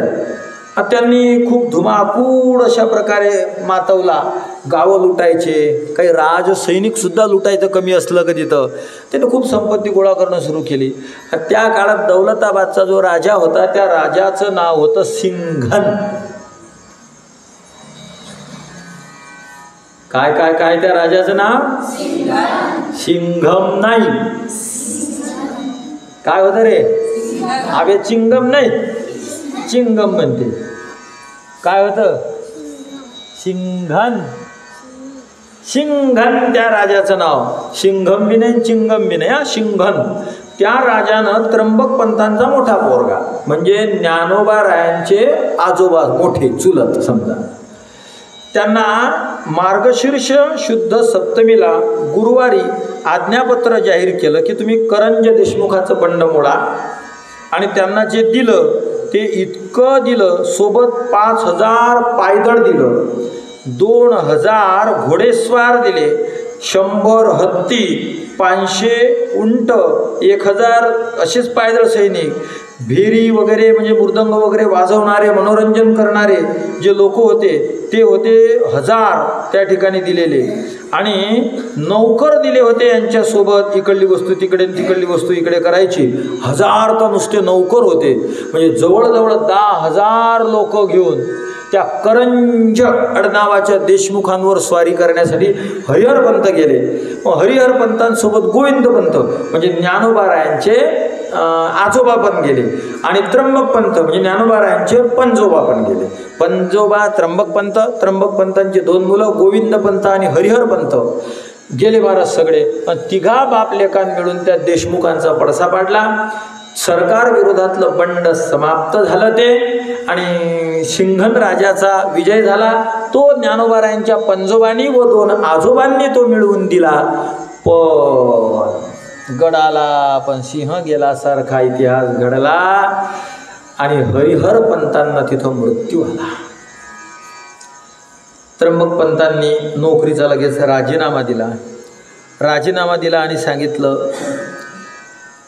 [SPEAKER 1] त्यांनी खूप धुमाकूळ अशा प्रकारे मातवला. गावं लुटायचे, काही राज सैनिकसुद्धा लुटायचं कमी असलं का तिथं. त्याने खूप संपत्ती गोळा करणं सुरू केली. त्या काळात दौलताबादचा जो राजा होता त्या राजाचं नाव होतं सिंघन. काय काय काय त्या राजाचं नाव? सिंघम नाही. काय होतं रे? अबे चिंगम नाही, चिंगम म्हणते. काय होतं? सिंघन. सिंघन त्या राजाचं नाव. सिंघम बी नाही, चिंगम बी नाही. सिंघन. त्या राजानं त्र्यंबक पंतांचा मोठा पोरगा म्हणजे ज्ञानोबा रायांचे आजोबा मोठे चुलत समजा, त्यांना मार्गशीर्ष शुद्ध सप्तमीला गुरुवारी आज्ञापत्र जाहीर केलं की तुम्ही करंज देशमुखाचं बंड मोडा. आणि त्यांना जे दिलं ते इतकं दिलं, सोबत 5000 पायदळ दिलं, 2000 घोडेस्वार दिले, 100 हत्ती, 500 उंट, 1000 असेच पायदळ सैनिक, भिरी वगैरे म्हणजे मृदंग वगैरे वाजवणारे, मनोरंजन करणारे जे लोक होते ते होते 1000 त्या ठिकाणी दिलेले. आणि नौकर दिले होते यांच्यासोबत, इकडली वस्तू तिकडे तिकडली वस्तू इकडे करायची. 1000 तर नुसते नौकर होते. म्हणजे जवळजवळ 10,000 लोक घेऊन त्या करंज आडनावाच्या देशमुखांवर स्वारी करण्यासाठी हरिहरपंत गेले. हरिहर पंतांसोबत गोविंद पंत म्हणजे ज्ञानोबा रायांचे आजोबा पण गेले आणि त्र्यंबक पंत म्हणजे ज्ञानोबा रायांचे पंजोबा पण गेले. पंजोबा त्र्यंबक पंतांचे 2 मुलं गोविंद पंत आणि हरिहर पंत गेले महाराज सगळे. तिघा बाप लेकान मिळून त्या देशमुखांचा पडसा पाडला. सरकार विरोधातलं बंड समाप्त झालं ते आणि सिंघन राजाचा विजय झाला. तो ज्ञानोबा रायांच्या पंजोबांनी व 2 आजोबांनी तो मिळवून दिला. पण गडाला पण सिंह गेला सारखा इतिहास घडला आणि हरिहर पंतांना तिथं मृत्यू आला. त्र्यंबक पंतांनी नोकरीचा लगेच राजीनामा दिला आणि सांगितलं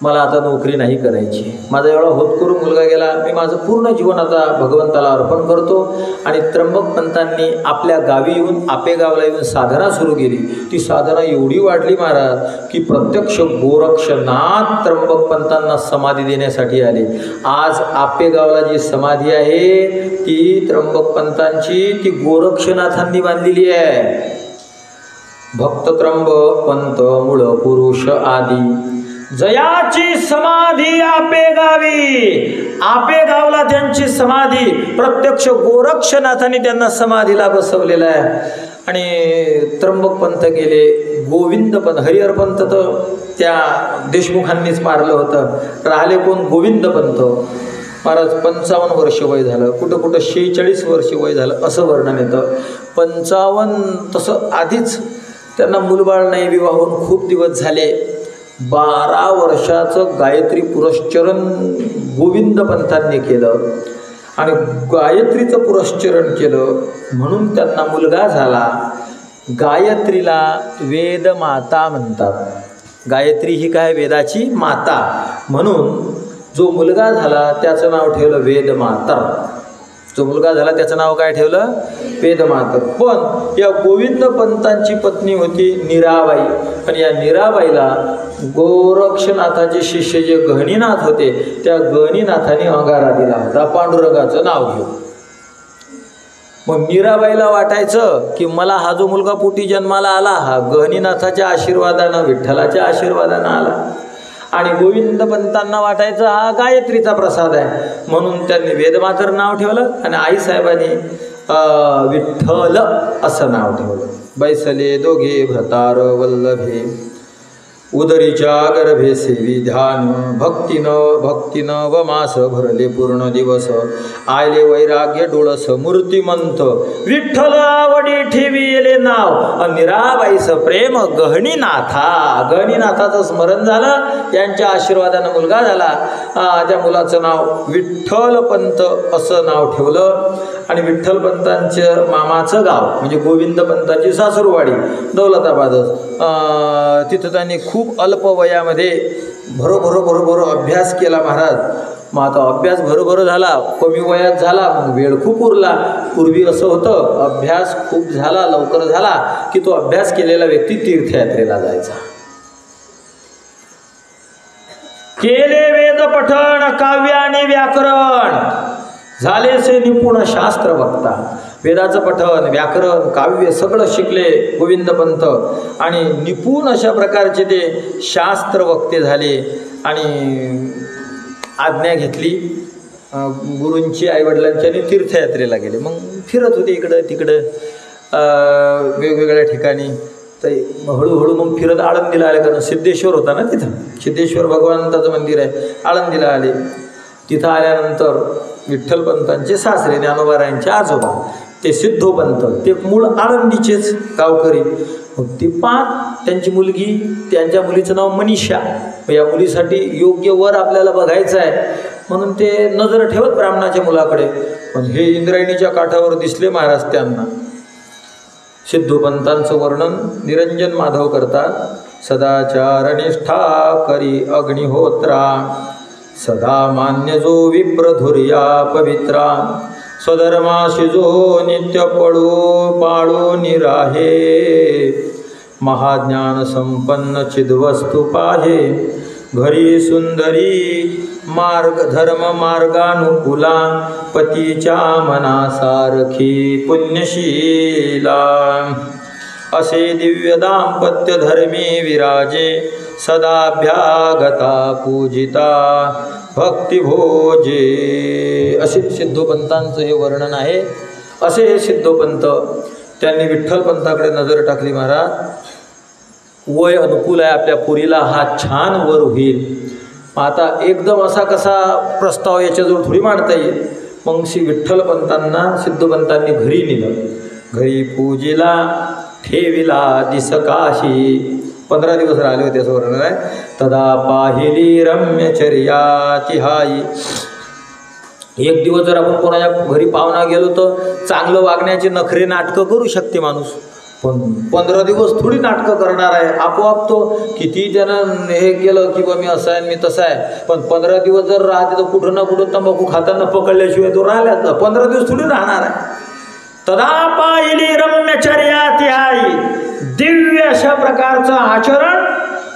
[SPEAKER 1] मला आता नोकरी नाही करायची. माझा एवढा होतकरू मुलगा गेला, मी माझं पूर्ण जीवन आता भगवंताला अर्पण करतो. आणि त्र्यंबक पंतांनी आपल्या गावी येऊन आपेगावला येऊन साधना सुरू केली. ती साधना एवढी वाढली महाराज की प्रत्यक्ष गोरक्षनाथ त्र्यंबक पंतांना समाधी देण्यासाठी आले. आज आपेगावला जी समाधी आहे ती त्र्यंबक पंतांची, ती गोरक्षनाथांनी बांधलेली आहे. भक्त त्र्यंबक पंत मूळ पुरुष आदी जयाची समाधी आपेगावी. आपेगावला त्यांची समाधी प्रत्यक्ष गोरक्षनाथांनी त्यांना समाधीला बसवलेला आहे. आणि त्र्यंबक पंत गेले. गोविंद पंत हरिहर पंत तर त्या देशमुखांनीच मारलं होतं. राहिले कोण? गोविंद पंत. महाराज 55 वर्ष वय झालं, कुठं 46 वर्ष वय झालं असं वर्णन येतं. 55 तसं आधीच त्यांना मुलबाळ नाही, विवाह होऊन खूप दिवस झाले. 12 वर्षाचं गायत्री पुरस्चरण गोविंद पंतांनी केलं आणि गायत्रीचं पुरस्चरण केलं म्हणून त्यांना मुलगा झाला. गायत्रीला वेदमाता म्हणतात. गायत्री ही काय? वेदाची माता. म्हणून जो मुलगा झाला त्याचं नाव ठेवलं वेदमातर. जो मुलगा झाला त्याचं नाव काय ठेवलं? वेदमातर. पण या गोविंद पंतांची पत्नी होती नीराबाई. आणि या नीराबाईला गोरक्षनाथाचे शिष्य जे गहनीनाथ होते त्या गहनीनाथाने अंगारा दिला होता पांडुरंगाचं नाव घेऊन. मग मीराबाईला वाटायचं की मला हा जो मुलगा पोटी जन्माला आला हा गहनीनाथाच्या आशीर्वादानं विठ्ठलाच्या आशीर्वादानं आला. आणि गोविंद पंतांना वाटायचं हा गायत्रीचा प्रसाद आहे म्हणून त्यांनी वेदमातर नाव ठेवलं आणि आईसाहेबांनी विठ्ठल असं नाव ठेवलं. बैसले दोघे भ्रतार वल्लभे उदरीच्या गर्भे सेवी ध्यान भक्तीनं व मास भरले पूर्ण दिवस आयले वैराग्य डोळस मूर्तिमंत विठ्ठल आवडी ठेविले नाव निराबाईस प्रेम गहनीनाथाचं स्मरण झालं. यांच्या आशीर्वादानं मुलगा झाला. त्या मुलाचं नाव विठ्ठलपंत असं नाव ठेवलं. आणि विठ्ठलपंतांचं मामाचं गाव म्हणजे गोविंदपंतांची सासुरवाडी दौलताबादच. तिथं त्यांनी खूप अल्प वयामध्ये भरो अभ्यास केला महाराज. मग आता अभ्यास भरो झाला, कमी वयात झाला, मग वेळ खूप उरला. पूर्वी असं होतं, अभ्यास खूप झाला, लवकर झाला की तो अभ्यास केलेला व्यक्ती तीर्थयात्रेला जायचा. केले वेद पठण काव्य आणि व्याकरण झालेसे निपुण शास्त्र वक्ता. वेदाचं पठण व्याकरण काव्य सगळं शिकले गोविंदपंत आणि निपुण अशा प्रकारचे ते शास्त्र वक्ते झाले. आणि आज्ञा घेतली गुरूंची आईवडिलांची आणि तीर्थयात्रेला गेले. मग फिरत होते इकडं तिकडं वेगवेगळ्या ठिकाणी. तर हळूहळू मग फिरत आळंदीला आले, कारण सिद्धेश्वर होता ना तिथं. सिद्धेश्वर भगवंताचं मंदिर आहे. आळंदीला आले. तिथं आल्यानंतर विठ्ठलपंतांचे सासरे ज्ञानोबारायांचे आजोबा ते सिद्धोपंत ते मूळ आळंदीचेच गावकरी. मग ती त्यांची मुलगी, त्यांच्या मुलीचं नाव मनीषा. या मुलीसाठी योग्य वर आपल्याला बघायचं आहे म्हणून ते नजर ठेवत ब्राह्मणाच्या मुलाकडे. पण हे इंद्रायणीच्या काठावर दिसले महाराज त्यांना. सिद्धोपंतांचं वर्णन निरंजन माधव करतात. सदाचार निष्ठा करी अग्निहोत्रा सदा मान्य जो विप्रधुर्या पवित्रा स्वधर्माशी जो नित्य पाळू निराहे महाज्ञान संपन्न चिद्वस्तु पाहे घरी सुंदरी धर्म मार्गानुकूला पतीच्या मनासारखी पुण्यशीला असे दिव्य दाम्पत्य धर्मी विराजे सदाभ्यागता पूजिता भक्तिभोजे. असे सिद्धोपंतांचं हे वर्णन आहे. असे हे सिद्धोपंत त्यांनी विठ्ठलपंताकडे नजर टाकली. महाराज वय अनुकूल आहे, आपल्या पुरीला हा छान वर होईल. आता एकदम असा कसा प्रस्ताव याच्याजवळ थोडी मांडता येईल. मग श्री विठ्ठलपंतांना सिद्धोपंतांनी घरी नेलं. घरी पूजेला ठेविला दिसकाशी 15 दिवस राहिले होते असं वर्णन आहे. तदा पाहिली रम्यचर्या तिहाई. एक दिवस जर आपण कोणाच्या घरी पाहुणा गेलो तर चांगलं वागण्याचे नखरे नाटकं करू शकते माणूस. पण 15 दिवस थोडी नाटकं करणार आहे. आपोआप तो किती त्यानं हे केलं की बा मी असं आहे मी तसं आहे. पण 15 दिवस जर राहते तर कुठं ना कुठं तंबाखू खाताना पकडल्याशिवाय तो राहिल्याच. 15 दिवस थोडी राहणार आहे. तदा पाहिली रम्यचर्या तिहाई. दिव्य अशा प्रकारचं आचरण,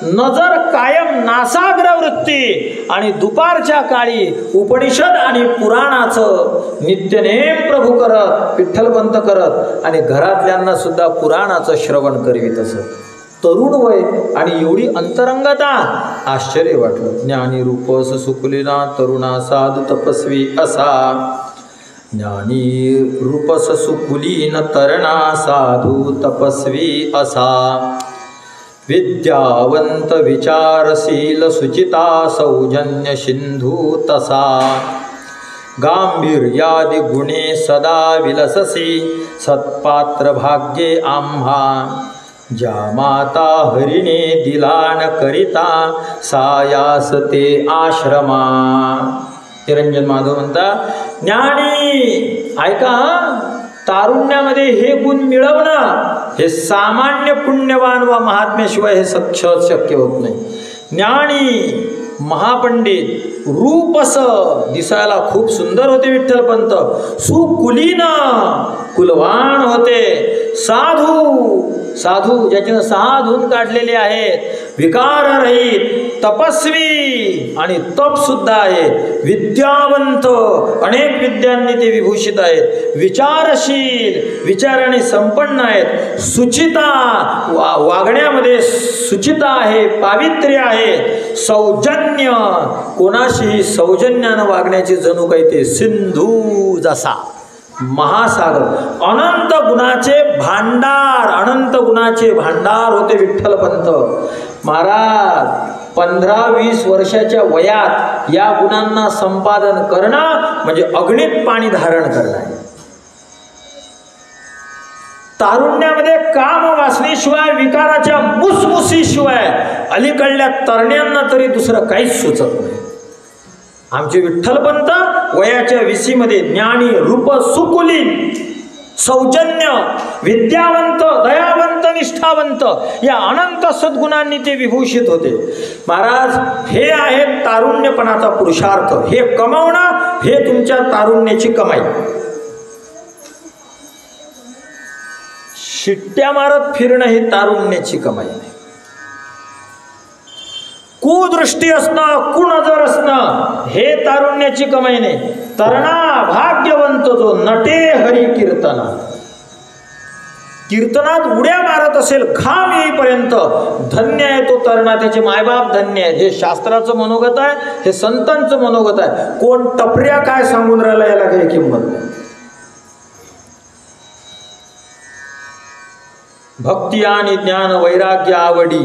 [SPEAKER 1] नजर कायम नासाग्र वृत्ती आणि दुपारच्या काळी उपनिषद आणि पुराणाचं नित्यनेम प्रभू करत विठ्ठलपंत करत आणि घरातल्यांना सुद्धा पुराणाचं श्रवण करवीत असत. तरुण वय आणि एवढी अंतरंगता आश्चर्य वाटलं. ज्ञानी रूपस सुकुलिना तरुणा साधू तपस्वी असा. ज्ञानी रूपस सुकुलीन तरणा साधू तपस्वी असा. विद्यावंत विचारशील सुचिता सौजन्य सिंधू तसा. गांभीर्यादि गुणे सदा विलससी सत्पात्र भाग्ये आम्हा. ज्या माता हरिणे दिला न करिता सायास ते आश्रमा. निरंजन माधव म्हणता ज्ञानी ऐका, तारुण्यामध्ये हे गुण मिळवणं हे सामान्य पुण्यवान व महात्म्याशिवाय हे शक्य होत नाही. ज्ञानी महापंडित रूपस दिसायला खूप सुंदर होते विठ्ठलपंत. सुकुलीन कुलवान होते. साधू ज्याच्यानं 6 धून काढलेले आहेत. विकाररहित तपस्वी आणि तप सुद्धा आहे. विद्यावंत अनेक विद्यांनी ते विभूषित आहेत. विचारशील विचाराने संपन्न आहेत. सुचिता वागण्यामध्ये सुचिता आहे, पावित्र्य आहे. सौजन्य कोणाशीही सौजन्यानं वागण्याची जणू काही ते सिंधू जसा. महासागर, अनंत गुणाचे भांडार, अनंत गुणाचे भांडार होते विठ्ठलपंत महाराज. 15-20 वर्षाच्या वयात या गुणांना संपादन करणं म्हणजे अग्नीत पाणी धारण करणं आहे. तारुण्यामध्ये काम वासनेशिवाय, विकाराच्या मुसमुसीशिवाय अलीकडल्या तरण्यांना तरी दुसरं काहीच सुचत नाही. आमचे विठ्ठलपंत वयाच्या 20मध्ये ज्ञानी, रूप सुकुलीन, सौजन्य, विद्यावंत, दयावंत, निष्ठावंत या अनंत सद्गुणांनी ते विभूषित होते. महाराज, हे आहे तारुण्यपणाचा पुरुषार्थ. हे कमावणं, हे तुमच्या तारुण्याची कमाई. शिट्ट्या मारत फिरणं ही तारुण्याची कमाई नाही. कुदृष्टी असणं, कुनजर असणं हे तारुण्याची कमाई नाही. तरणा भाग्यवंत जो नटे हरी कीर्तना, कीर्तनात उड्या मारत असेल घाम येईपर्यंत, धन्य आहे तो तरणा, त्याचे मायबाप धन्य आहे. हे शास्त्राचं मनोगत आहे, हे संतांचं मनोगत आहे. कोण टपऱ्या काय सांगून राहिला याला काही किंमत नाही. भक्ती आणि ज्ञान वैराग्य आवडी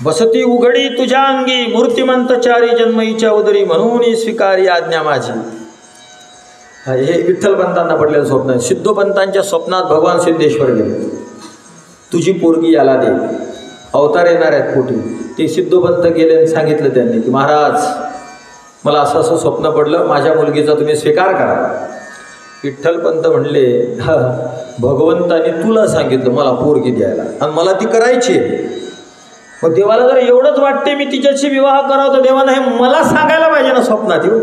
[SPEAKER 1] बसती उघडी तुझ्या अंगी, मूर्तिमंतचारी जन्मईच्या उदरी, म्हणून स्वीकारी आज्ञा माझी. हे विठ्ठलपंतांना पडलेलं स्वप्न आहे. सिद्धोपंतांच्या स्वप्नात भगवान सिद्धेश्वर गेले, तुझी पोरगी याला दे, अवतार येणार आहेत पोटी. ते सिद्धोपंत गेले आणि सांगितलं त्यांनी की महाराज, मला असं असं स्वप्न पडलं, माझ्या मुलगीचा तुम्ही स्वीकार करा. विठ्ठलपंत म्हणले, भगवंतानी तुला सांगितलं मला पोरगी द्यायला आणि मला ती करायची. मग देवाला जर एवढंच वाटते मी तिच्याशी विवाह करावं, तर देवानं हे मला सांगायला पाहिजे ना स्वप्नात येऊ.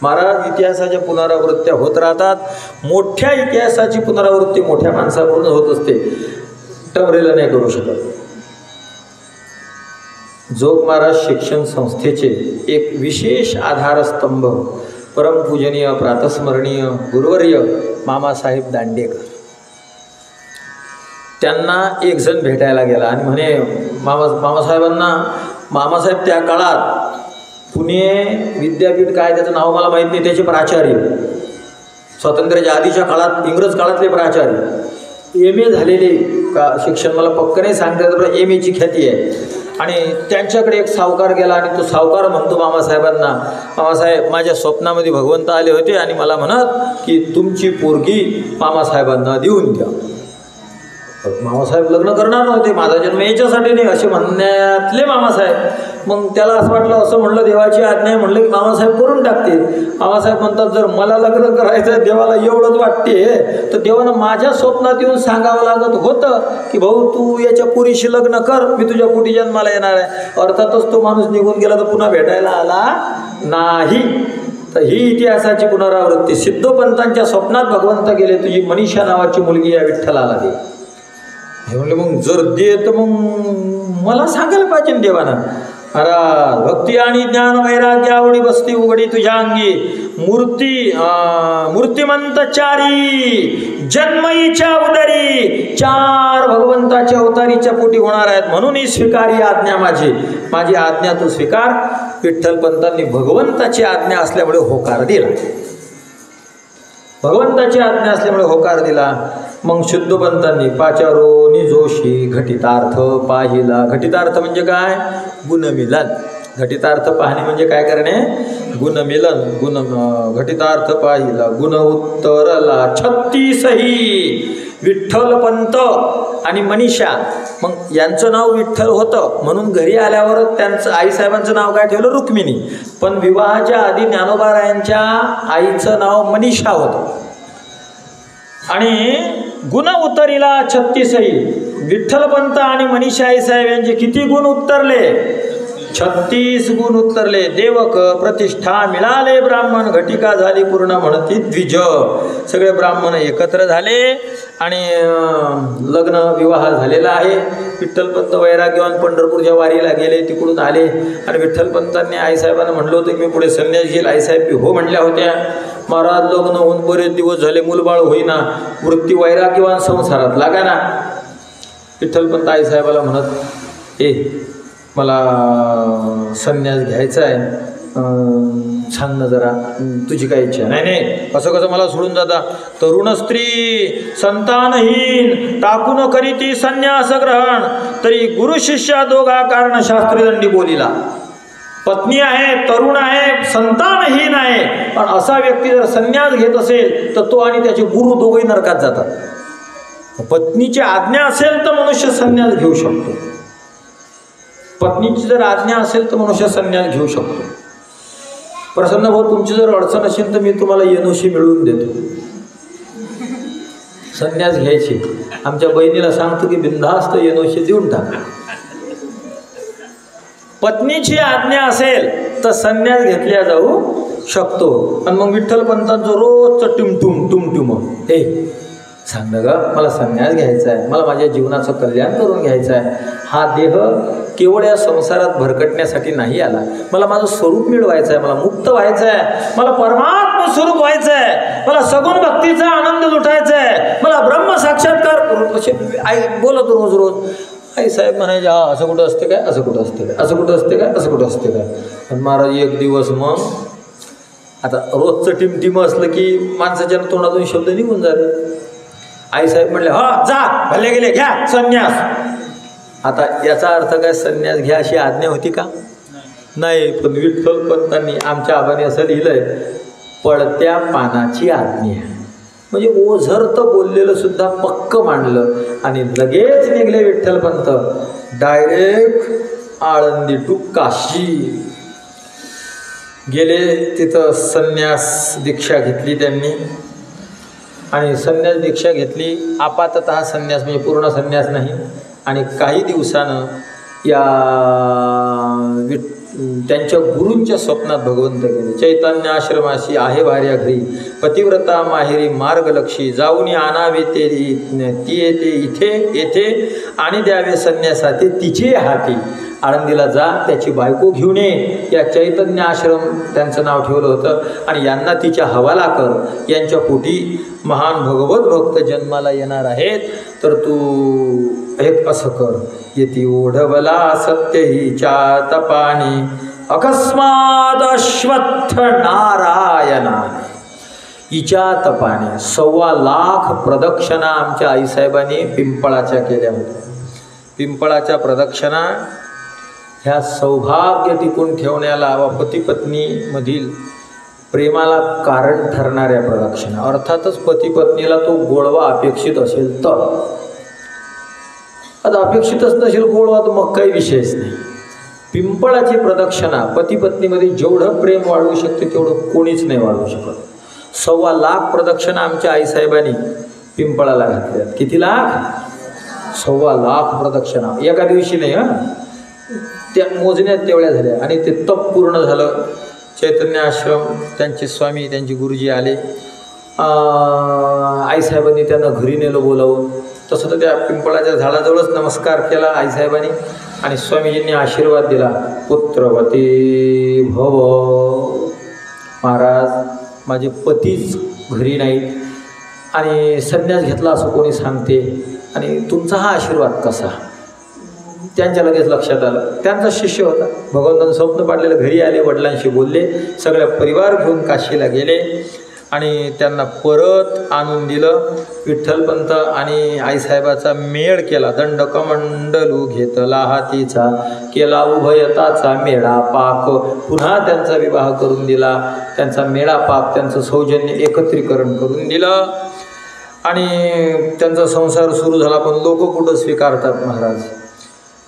[SPEAKER 1] महाराज, इतिहासाच्या पुनरावृत्त्या होत राहतात. मोठ्या इतिहासाची पुनरावृत्ती मोठ्या माणसाकडून होत असते, टमरेला नाही करू शकत. जोग महाराज शिक्षण संस्थेचे एक विशेष आधारस्तंभ परमपूजनीय प्रातस्मरणीय गुरुवर्य मामासाहेब दांडेकर. त्यांना एक जण भेटायला गेला आणि म्हणे मामासाहेबांना, मामासाहेब त्या काळात पुणे विद्यापीठ काय त्याचं नाव मला माहीत नाही, त्याचे प्राचार्य, स्वातंत्र्याच्या आधीच्या काळात इंग्रज काळातले प्राचार्य, MA झालेले का शिक्षण मला पक्क नाही सांगता येत, पण MA ची ख्याती आहे. आणि त्यांच्याकडे एक सावकार गेला आणि तो सावकार म्हणतो मामासाहेबांना, मामासाहेब, माझ्या स्वप्नामध्ये भगवंत आले होते आणि मला म्हणत की तुमची पोरगी मामासाहेबांना देऊन द्या. मामासाहेब लग्न करणार नव्हते, माझा जन्म याच्यासाठी नाही असे म्हणण्यातले मामासाहेब. मग त्याला असं वाटलं, असं म्हणलं देवाची आज्ञा आहे, म्हणलं की मामासाहेब करून टाकतील. मामासाहेब म्हणतात, जर मला लग्न करायचं देवाला एवढंच वाटते तर देवानं माझ्या स्वप्नात येऊन सांगावं लागत होतं की भाऊ तू याच्या पुरीशी लग्न कर, मी तुझ्या पोटी जन्माला येणार आहे. अर्थातच तो माणूस निघून गेला तर पुन्हा भेटायला आला नाही. तर ही इतिहासाची पुनरावृत्ती. सिद्धोपंतांच्या स्वप्नात भगवंत गेले, तुझी मनीषा नावाची मुलगी या विठ्ठलाला दे. हे म्हणले, मग जर दे तर मग मला सांगायला पाहिजे देवानं. महाराज, भक्ती आणि ज्ञान वैराग्य आवडी बसती उघडी तुझ्या अंगी, मूर्तिमंतचारी जन्मईच्या उदरी, 4 भगवंताच्या अवतारीच्या पोटी होणार आहेत, म्हणून ही स्वीकारी आज्ञा माझी, माझी आज्ञा तू स्वीकार. विठ्ठलपंतांनी भगवंताची आज्ञा असल्यामुळे होकार दिला, भगवंताची आज्ञा असल्यामुळे होकार दिला. मग शुद्धोपंतांनी पाचारो निजोशी घटितार्थ पाहिला. घटितार्थ म्हणजे काय? गुणमिलन. घटितार्थ पाहणे म्हणजे काय करणे? गुणमिलन. घटितार्थ पाहिला गुण उत्तरला 36. विठ्ठलपंत आणि मनीषा, मग यांचं नाव विठ्ठल होतं म्हणून घरी आल्यावर त्यांचं आईसाहेबांचं नाव काय ठेवलं? रुक्मिणी. पण विवाहाच्या आधी ज्ञानोबारायांच्या आईचं नाव मनीषा होतं. आणि गुण उतरिला 36. विठ्ठलपंत आणि मनीषा आईसाहेब यांचे किती गुण उतरले? 36 गुण उतरले. देवक प्रतिष्ठा मिळाले ब्राह्मण, घटिका झाली पूर्ण म्हणती द्विज. सगळे ब्राह्मण एकत्र झाले आणि लग्न विवाह झालेला आहे. विठ्ठलपंत वैराग्यवान पंढरपूरच्या वारीला गेले, तिकडून आले आणि विठ्ठलपंतांनी आईसाहेबांना म्हणलं होतं की मी पुढे संन्यास घेईल. आईसाहेब हो म्हणल्या होत्या. महाराज लग्न होऊन बरेच दिवस झाले, मूलबाळ होईना, वृत्ती वैराग्यवान संसारात लागा ना. विठ्ठलपंत आईसाहेबाला म्हणत, मला संन्यास घ्यायचा आहे. सांग ना जरा, तुझी काय इच्छा? नाही नाही, कसं कसं मला सोडून जाता? तरुण स्त्री संतानहीन टाकून करीती संन्यास ग्रहण, तरी गुरु शिष्या दोघा कारण शास्त्री दंडी बोलिला. पत्नी आहे, तरुण आहे, संतानहीन आहे, पण असा व्यक्ती जर संन्यास घेत असेल तर तो आणि त्याचे गुरु दोघेही नरकात जातात. पत्नीची आज्ञा असेल तर मनुष्य संन्यास घेऊ शकतो. पत्नीची जर आज्ञा असेल तर मनुष्य संन्यास घेऊ शकतो. प्रसन्न भाऊ, तुमची जर अडचण असेल तर मी तुम्हाला एनओसी मिळवून देतो, संन्यास घ्यायची. आमच्या बहिणीला सांगतो की बिनधास्त एनओसी देऊन टाका. पत्नीची आज्ञा असेल तर संन्यास घेतल्या जाऊ शकतो. आणि मग विठ्ठलपंतांचं रोजचं टुमटुम हे सांग ना ग, मला संन्यास घ्यायचा आहे, मला माझ्या जीवनाचं कल्याण करून घ्यायचं आहे. हा देह केवळ या संसारात भरकटण्यासाठी नाही आला. मला माझं स्वरूप मिळवायचं आहे, मला मुक्त व्हायचं आहे, मला परमात्मा स्वरूप व्हायचं आहे, मला सगुण भक्तीचा आनंद लुटायचा आहे, मला ब्रह्म साक्षात्कार. आई बोलत रोज आई साहेब म्हणायचे, हा असं कुठं असते काय, असं कुठं असते काय, असं कुठं असते काय, असं कुठं असते काय. आणि महाराज एक दिवस मग आता रोजचं टिमटिम असलं की माणसाच्या तोंडातून शब्द निघून जाते. आई साहेब म्हणले, हा जा भले गेले, घ्या संन्यास. आता याचा अर्थ काय, संन्यास घ्या अशी आज्ञा होती का? नाही. पण विठ्ठलपंतांनी आमच्या आबाने असं लिहिलंय, पडत्या पानाची आज्ञा. म्हणजे ओझरतं बोललेलं सुद्धा पक्क मांडलं आणि लगेच निघले विठ्ठलपंत डायरेक्ट आळंदी टू काशी गेले. तिथं संन्यास दीक्षा घेतली त्यांनी आणि संन्यास दीक्षा घेतली. आपाततः संन्यास म्हणजे पूर्ण संन्यास नाही. आणि काही दिवसानं या त्यांच्या गुरूंच्या स्वप्नात भगवंत गेले. चैतन्य आश्रमाशी आहे भार्या घरी, पतिव्रता माहेरी मार्गलक्षी, जाऊन आणावे ते ती येते इथे येथे आणि द्यावे संन्यासाते तिचे हाती. आळंदीला जा, त्याची बायको घेऊन ये. या चैतन्य आश्रम त्यांचं नाव ठेवलं होतं. आणि यांना तिच्या हवाला कर. यांच्या पोटी महान भगवत भक्त जन्माला येणार आहेत, तर तू एक असं कर. येती ओढवला सत्य हिच्या तपानी, अकस्मात अश्वत्थ नारायणाने. हिच्या तपाने 1,25,00,000 प्रदक्षिणा आमच्या आईसाहेबांनी पिंपळाच्या केल्या होत्या. पिंपळाच्या प्रदक्षिणा ह्या सौभाग्य टिकून ठेवण्याला व पती पत्नीमधील प्रेमाला कारण ठरणाऱ्या प्रदक्षिणा. अर्थातच पती पत्नीला तो गोडवा अपेक्षित असेल तर. आता अपेक्षितच नसेल गोडवा तर मग काही विषयच नाही. पिंपळाची प्रदक्षिणा पती पत्नीमध्ये जेवढं प्रेम वाढवू शकते तेवढं कोणीच नाही वाढवू शकत. 1,25,00,000 प्रदक्षिणा आमच्या आईसाहेबांनी पिंपळाला घातल्या. किती लाख? 1,25,00,000 प्रदक्षिणा एका दिवशी नाही. त्या मोजण्यात तेवढ्या झाल्या. आणि ते तप पूर्ण झालं. चैतन्य आश्रम त्यांचे स्वामी त्यांचे गुरुजी आले. आईसाहेबांनी त्यांना घरी नेलं बोलावून. तसं तर त्या पिंपळाच्या झाडाजवळच नमस्कार केला आईसाहेबांनी आणि स्वामीजींनी आशीर्वाद दिला, पुत्रवती भव. महाराज माझे पतीच घरी नाहीत आणि संन्यास घेतला असं कोणी सांगते आणि तुमचा हा आशीर्वाद कसा? त्यांच्या लगेच लक्षात आलं. त्यांचा शिष्य होता. भगवंतांचं स्वप्न पाडलेलं. घरी आले, वडिलांशी बोलले, सगळ्या परिवार घेऊन काशीला गेले आणि त्यांना परत आणून दिलं. विठ्ठलपंत आणि आईसाहेबाचा मेळ केला. दंडकमंडलू घेतला हातीचा, केला उभयताचा मेळा पाक. पुन्हा त्यांचा विवाह करून दिला. त्यांचा मेळा पाक, त्यांचं सौजन्य एकत्रीकरण करून दिलं आणि त्यांचा संसार सुरू झाला. पण लोक कुठं स्वीकारतात महाराज?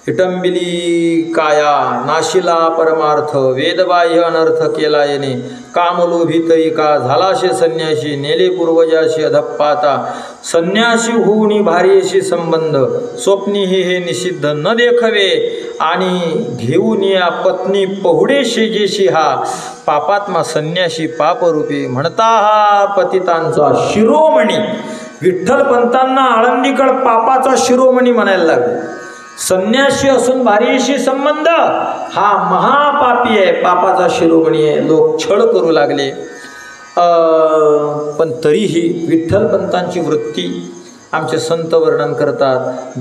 [SPEAKER 1] इटंबिली काया नाशिला परमार्थ, वेदबाह्य अनर्थ केला येणे, कामलोभी तरी का झालाशे संन्याशी, नेले पूर्वजाशी अधप्पाता, संन्यासी होऊनी भार्येशी संबंध, स्वप्नी हे निषिद्ध न देखवे, आणि घेऊन या पत्नी पहुडे शेजेशी हा, पापात्मा संन्यासी पापरूपी, म्हणता हा पतितांचा शिरोमणी. विठ्ठलपंतांना आळंदीकर पापाचा शिरोमणी म्हणायला लागले. संन्यासी असून भार्येशी संबंध हा महापापी आहे, पापाचा शिरोमणी आहे. लोक छळ करू लागले. पण तरीही विठ्ठलपंतांची वृत्ती आमचे संत वर्णन करतात.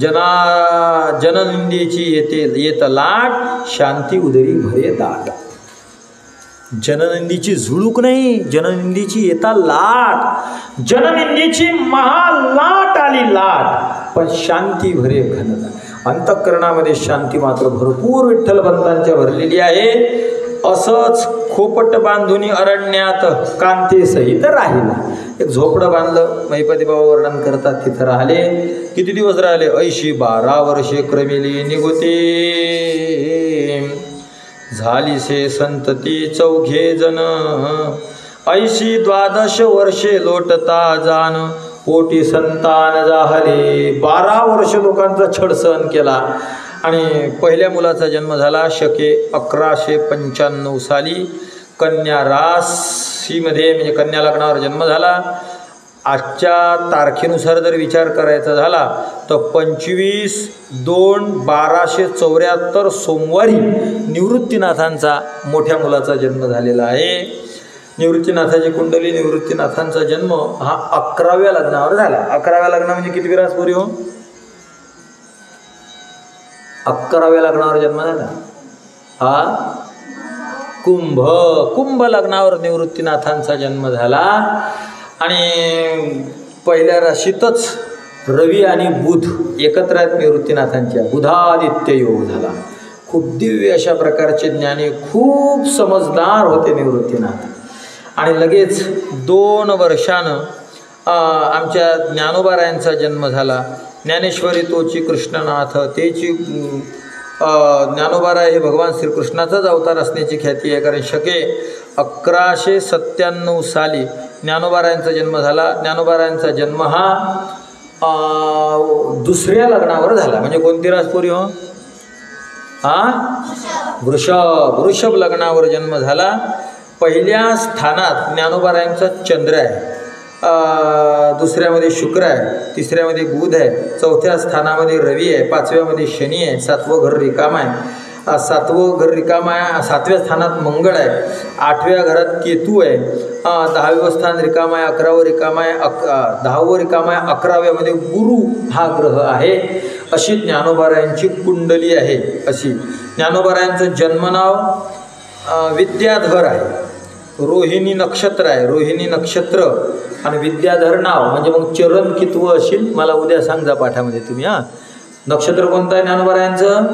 [SPEAKER 1] जननिंदेची येत लाट, शांती उदरी भरे दाट. जननिंदीची झुळूक नाही, जननिंदीची येता लाट, जननिंदीची महालाट आली लाट, पण शांती भरे घनता. अंतःकरणामध्ये शांती मात्र भरपूर विठ्ठलपंतांच्या भरलेली आहे. असंच खोपट बांधुनी अरण्यात कांतेसहित राहिला. एक झोपडं बांधलं, महिपती बाबा वर्णन करतात, तिथं राहिले. किती दिवस राहिले? 82 वर्षे क्रमिली निघोते. झालीसे संतती 4 जण, 82 वर्षे लोटता जाण, पोटी संतान जाहले. 12 वर्ष लोकांचा छळ सहन केला आणि पहिल्या मुलाचा जन्म झाला शके 1195 साली कन्या राशीमध्ये, म्हणजे कन्या लग्नावर जन्म झाला. आजच्या तारखेनुसार जर विचार करायचा झाला तर 25/2/1274 सोमवारी निवृत्तीनाथांचा मोठ्या मुलाचा जन्म झालेला आहे. निवृत्तीनाथाची कुंडली, निवृत्तीनाथांचा जन्म हा 11व्या लग्नावर झाला. 11व्या लग्न म्हणजे किती विरासपुरी हो? 11व्या लग्नावर जन्म झाला. हा कुंभ लग्नावर निवृत्तीनाथांचा जन्म झाला. आणि पहिल्या राशीतच रवी आणि बुध एकत्र आहेत निवृत्तीनाथांच्या. बुधादित्य योग झाला. खूप दिव्य अशा प्रकारचे ज्ञानी, खूप समजदार होते निवृत्तीनाथ. आणि लगेच 2 वर्षानं आमच्या ज्ञानोबारायांचा जन्म झाला. ज्ञानेश्वरी तोची कृष्णनाथ, तेची ज्ञानोबाराय हे भगवान श्रीकृष्णाचाच अवतार असण्याची ख्याती आहे. कारण शके 1197 साली ज्ञानोबारायांचा जन्म झाला. ज्ञानोबारायांचा जन्म हा 2ऱ्या लग्नावर झाला. म्हणजे कोणती रासपुरी हो? वृषभ लग्नावर जन्म झाला. पहिल्या स्थानात ज्ञानोबारायांचा चंद्र आहे, 2ऱ्यामध्ये शुक्र आहे, 3ऱ्यामध्ये बुध आहे, 4थ्या स्थानामध्ये रवी आहे, 5व्यामध्ये शनी आहे, 7वं घर रिकाम आहे, 7वं घर रिकाम आहे, 7व्या स्थानात मंगळ आहे, 8व्या घरात केतू आहे, 10वं स्थान रिकाम आहे, 11वं रिकाम आहे, 10वं रिकाम आहे, 11व्यामध्ये गुरु हा ग्रह आहे. अशी ज्ञानोबारायांची कुंडली आहे. अशी ज्ञानोबारायांचं जन्मनाव विद्याधर आहे. रोहिणी नक्षत्र आहे, रोहिणी नक्षत्र आणि विद्याधर नाव. म्हणजे मग चरण कितवं असेल मला उद्या सांगा पाठामध्ये तुम्ही. नक्षत्र कोणतं आहे ज्ञानोबारायांचं?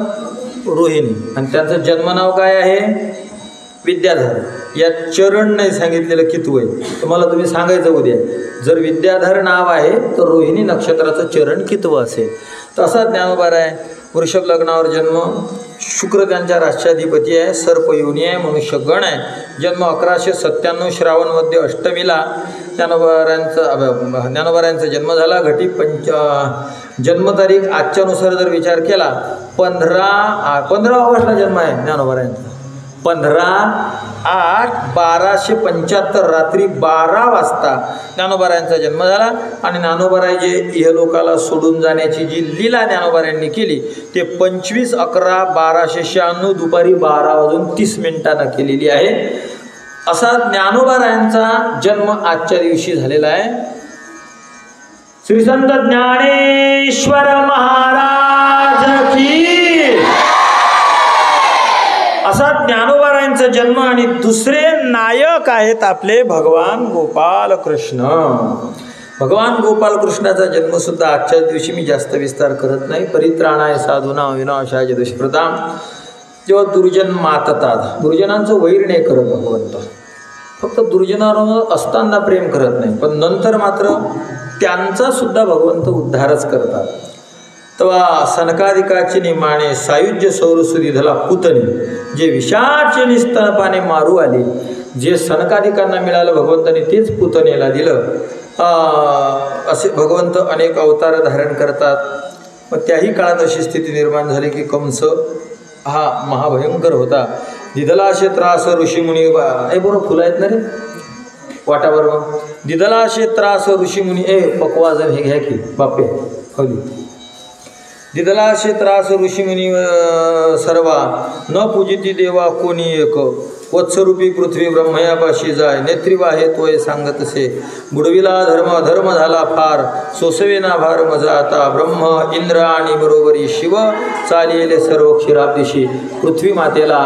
[SPEAKER 1] रोहिणी. आणि त्यांचं जन्मनाव काय आहे? विद्याधर. यात चरण नाही सांगितलेलं कितवं आहे, तुम्हाला तुम्ही सांगायचं उद्या. जर विद्याधर नाव आहे तर रोहिणी नक्षत्राचं चरण कितवं असेल. तसा ज्ञानोबाराय वृषभ लग्नावर जन्म. शुक्र त्यांच्या राष्ट्राधिपती आहे. सर्पयोनी आहे, मनुष्यगण आहे. जन्म 1197 श्रावणमध्ये अष्टमीला ज्ञानोबारायांचा जन्म झाला. घटी जन्मतारीख आजच्यानुसार जर विचार केला 15 ऑगस्टला जन्म आहे ज्ञानोबारायांचा. 15/8/1275 रात्री 12 वाजता ज्ञानोबारायांचा जन्म झाला. आणि ज्ञानोबाराय जे इहलोकाला सोडून जाण्याची जी लीला ज्ञानोबारायांनी केली ते 25/11/1296 दुपारी 12:30 केलेली आहे. असा ज्ञानोबारायांचा जन्म आजच्या दिवशी झालेला आहे. श्री संत ज्ञानेश्वर महाराज की. असा ज्ञानोबारायांचा जन्म. आणि दुसरे नायक आहेत आपले भगवान गोपाल कृष्ण. भगवान गोपाल कृष्णाचा जन्मसुद्धा आजच्याच दिवशी. मी जास्त विस्तार करत नाही. परित्राणाय साधूना विनाशाय दुष्कृताम. जेव्हा दुर्जन माततात, दुर्जनांचं वैर नाही करत भगवंत. फक्त दुर्जनांवर असताना प्रेम करत नाही, पण नंतर मात्र त्यांचा सुद्धा भगवंत उद्धारच करतात. तेव्हा सनकादिकाची निमाणे सायुज्य सौरसुधीधला पुतणी, जे विषाचे निस्तनपाने मारू आले, जे सनकादिकांना मिळालं भगवंताने तेच पुतणेला दिलं. असे भगवंत अनेक अवतार धारण करतात. मग त्याही काळात अशी स्थिती निर्माण झाली की कंस हा महाभयंकर होता. दिदलाशे त्रास ऋषीमुनी. हे बरोबर फुलं आहेत ना रे वाटाबरोबर. दिदलाशे त्रास ऋषीमुनी. पक्वाजन हे घ्या की बापे हवली. दिदलाशे त्रास ऋषीमुनी सर्वा न पूजिती देवा कोणी एक. वत्सरूपी पृथ्वी ब्रह्मयापाशी जाय. नेत्रीवाहे तोय सांगतसे. बुडविला धर्म झाला फार. सोसवेना भार मजा आता. ब्रह्म इंद्र आणि बरोबरी शिव चालिले सर्व क्षीराब्दिशी. पृथ्वी मातेला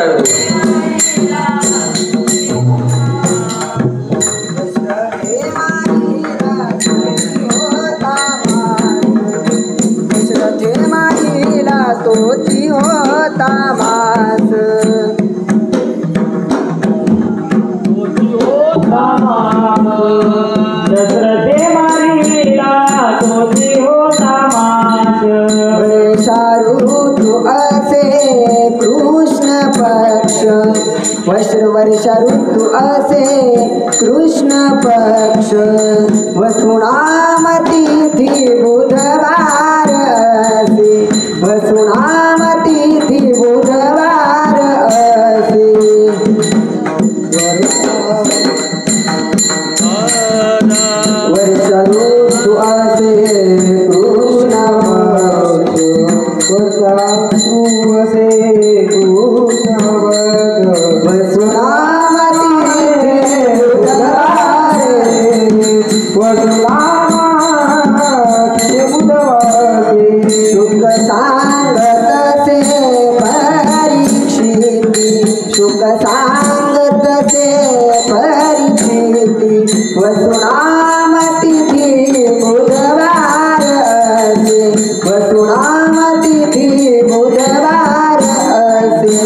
[SPEAKER 1] टाळतो.
[SPEAKER 2] तोची होता मास
[SPEAKER 3] दशरथे मारिला तोची होता मास.
[SPEAKER 2] ऋतू असे कृष्ण पक्ष वर्ष ऋतू असे कृष्ण पक्ष वसुनाम तिथी बुधवार असे वसुनाम तिथी बुधवार असे. वर्ष ऋतू असे कृष्ण पक्ष असे कृष्ण वसुनाम तिथी बुधवार शुक्ल सांगत से परीक्षिती शुक्ल सांगत से परीक्षिती वसुनाम तिथी बुधवार असे वसुनाम तिथी बुधवार असे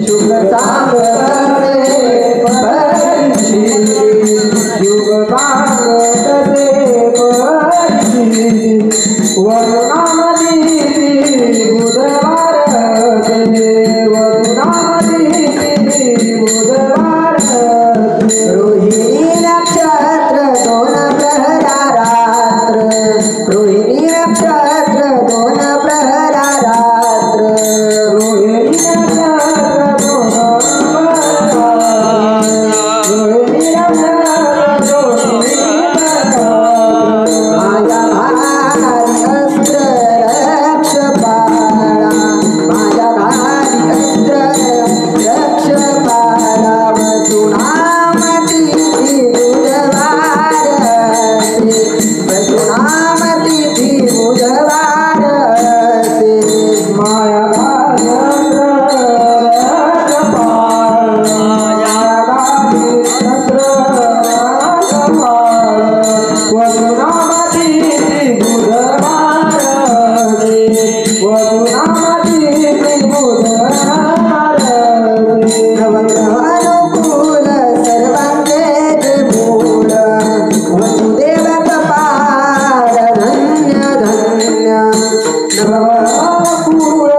[SPEAKER 2] शुक्ल सांगत से परीक्षिती शुक्ल सांगत से परीक्षिती वसुनाम तिथी बुधवार असे वसुनाम तिथी बुधवार असे. रोहिणी नक्षत्र दोन प्रहरा रात्र रोहिणी नक्षत्र दोन प्रहरा रात्र रोहिणी नक्षत्र दोन रोहिणी नक्षत्र दोन माझ्या भारी अस्त्र रक्ष पाळा माझ्या भारी अस्त्र रक्ष पाळा वसुनाम तिथी बुधवार असे वसुनाम तिथी बुधवार असे. माया भारी अस्त्र रक्ष पाळा माया भारी अस्त्र रक्ष पाळा वसुनाम तिथी बुधवार असे वसुनाम तिथी बुधवार असे. नवग्रहानुकूल सर्वांचे मूल वसुदेव कपाळ धन्य धन्य नवग्रहानुकूल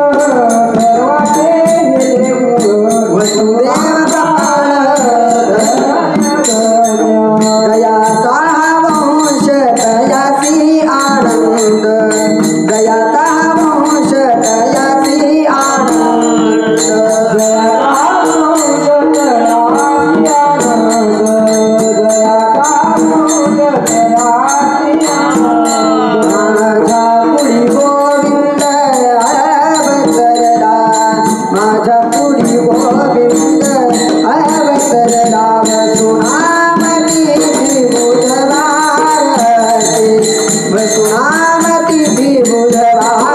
[SPEAKER 2] सर्वांचे मूल वसुदेव कपाळ धन्य धन्य. दयाचा वंश दयासी आनंद दयाचा वंश दयासी आनंद दयाचा वंश दयासी आनंद दयाचा वंश दयासी आनंद. माझ्या पुढी गोविंद अवतरला माझ्या पुढी गोविंद अवतरला वसुनाम तिथी बुधवार असे वसुनाम तिथी बुधवार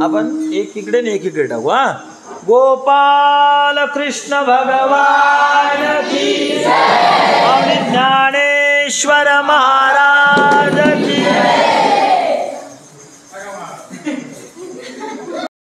[SPEAKER 1] आपण एक इकडे आणि एक इकडे टाकू हा. गोपाल कृष्ण भगवान की जय. ज्ञानेश्वर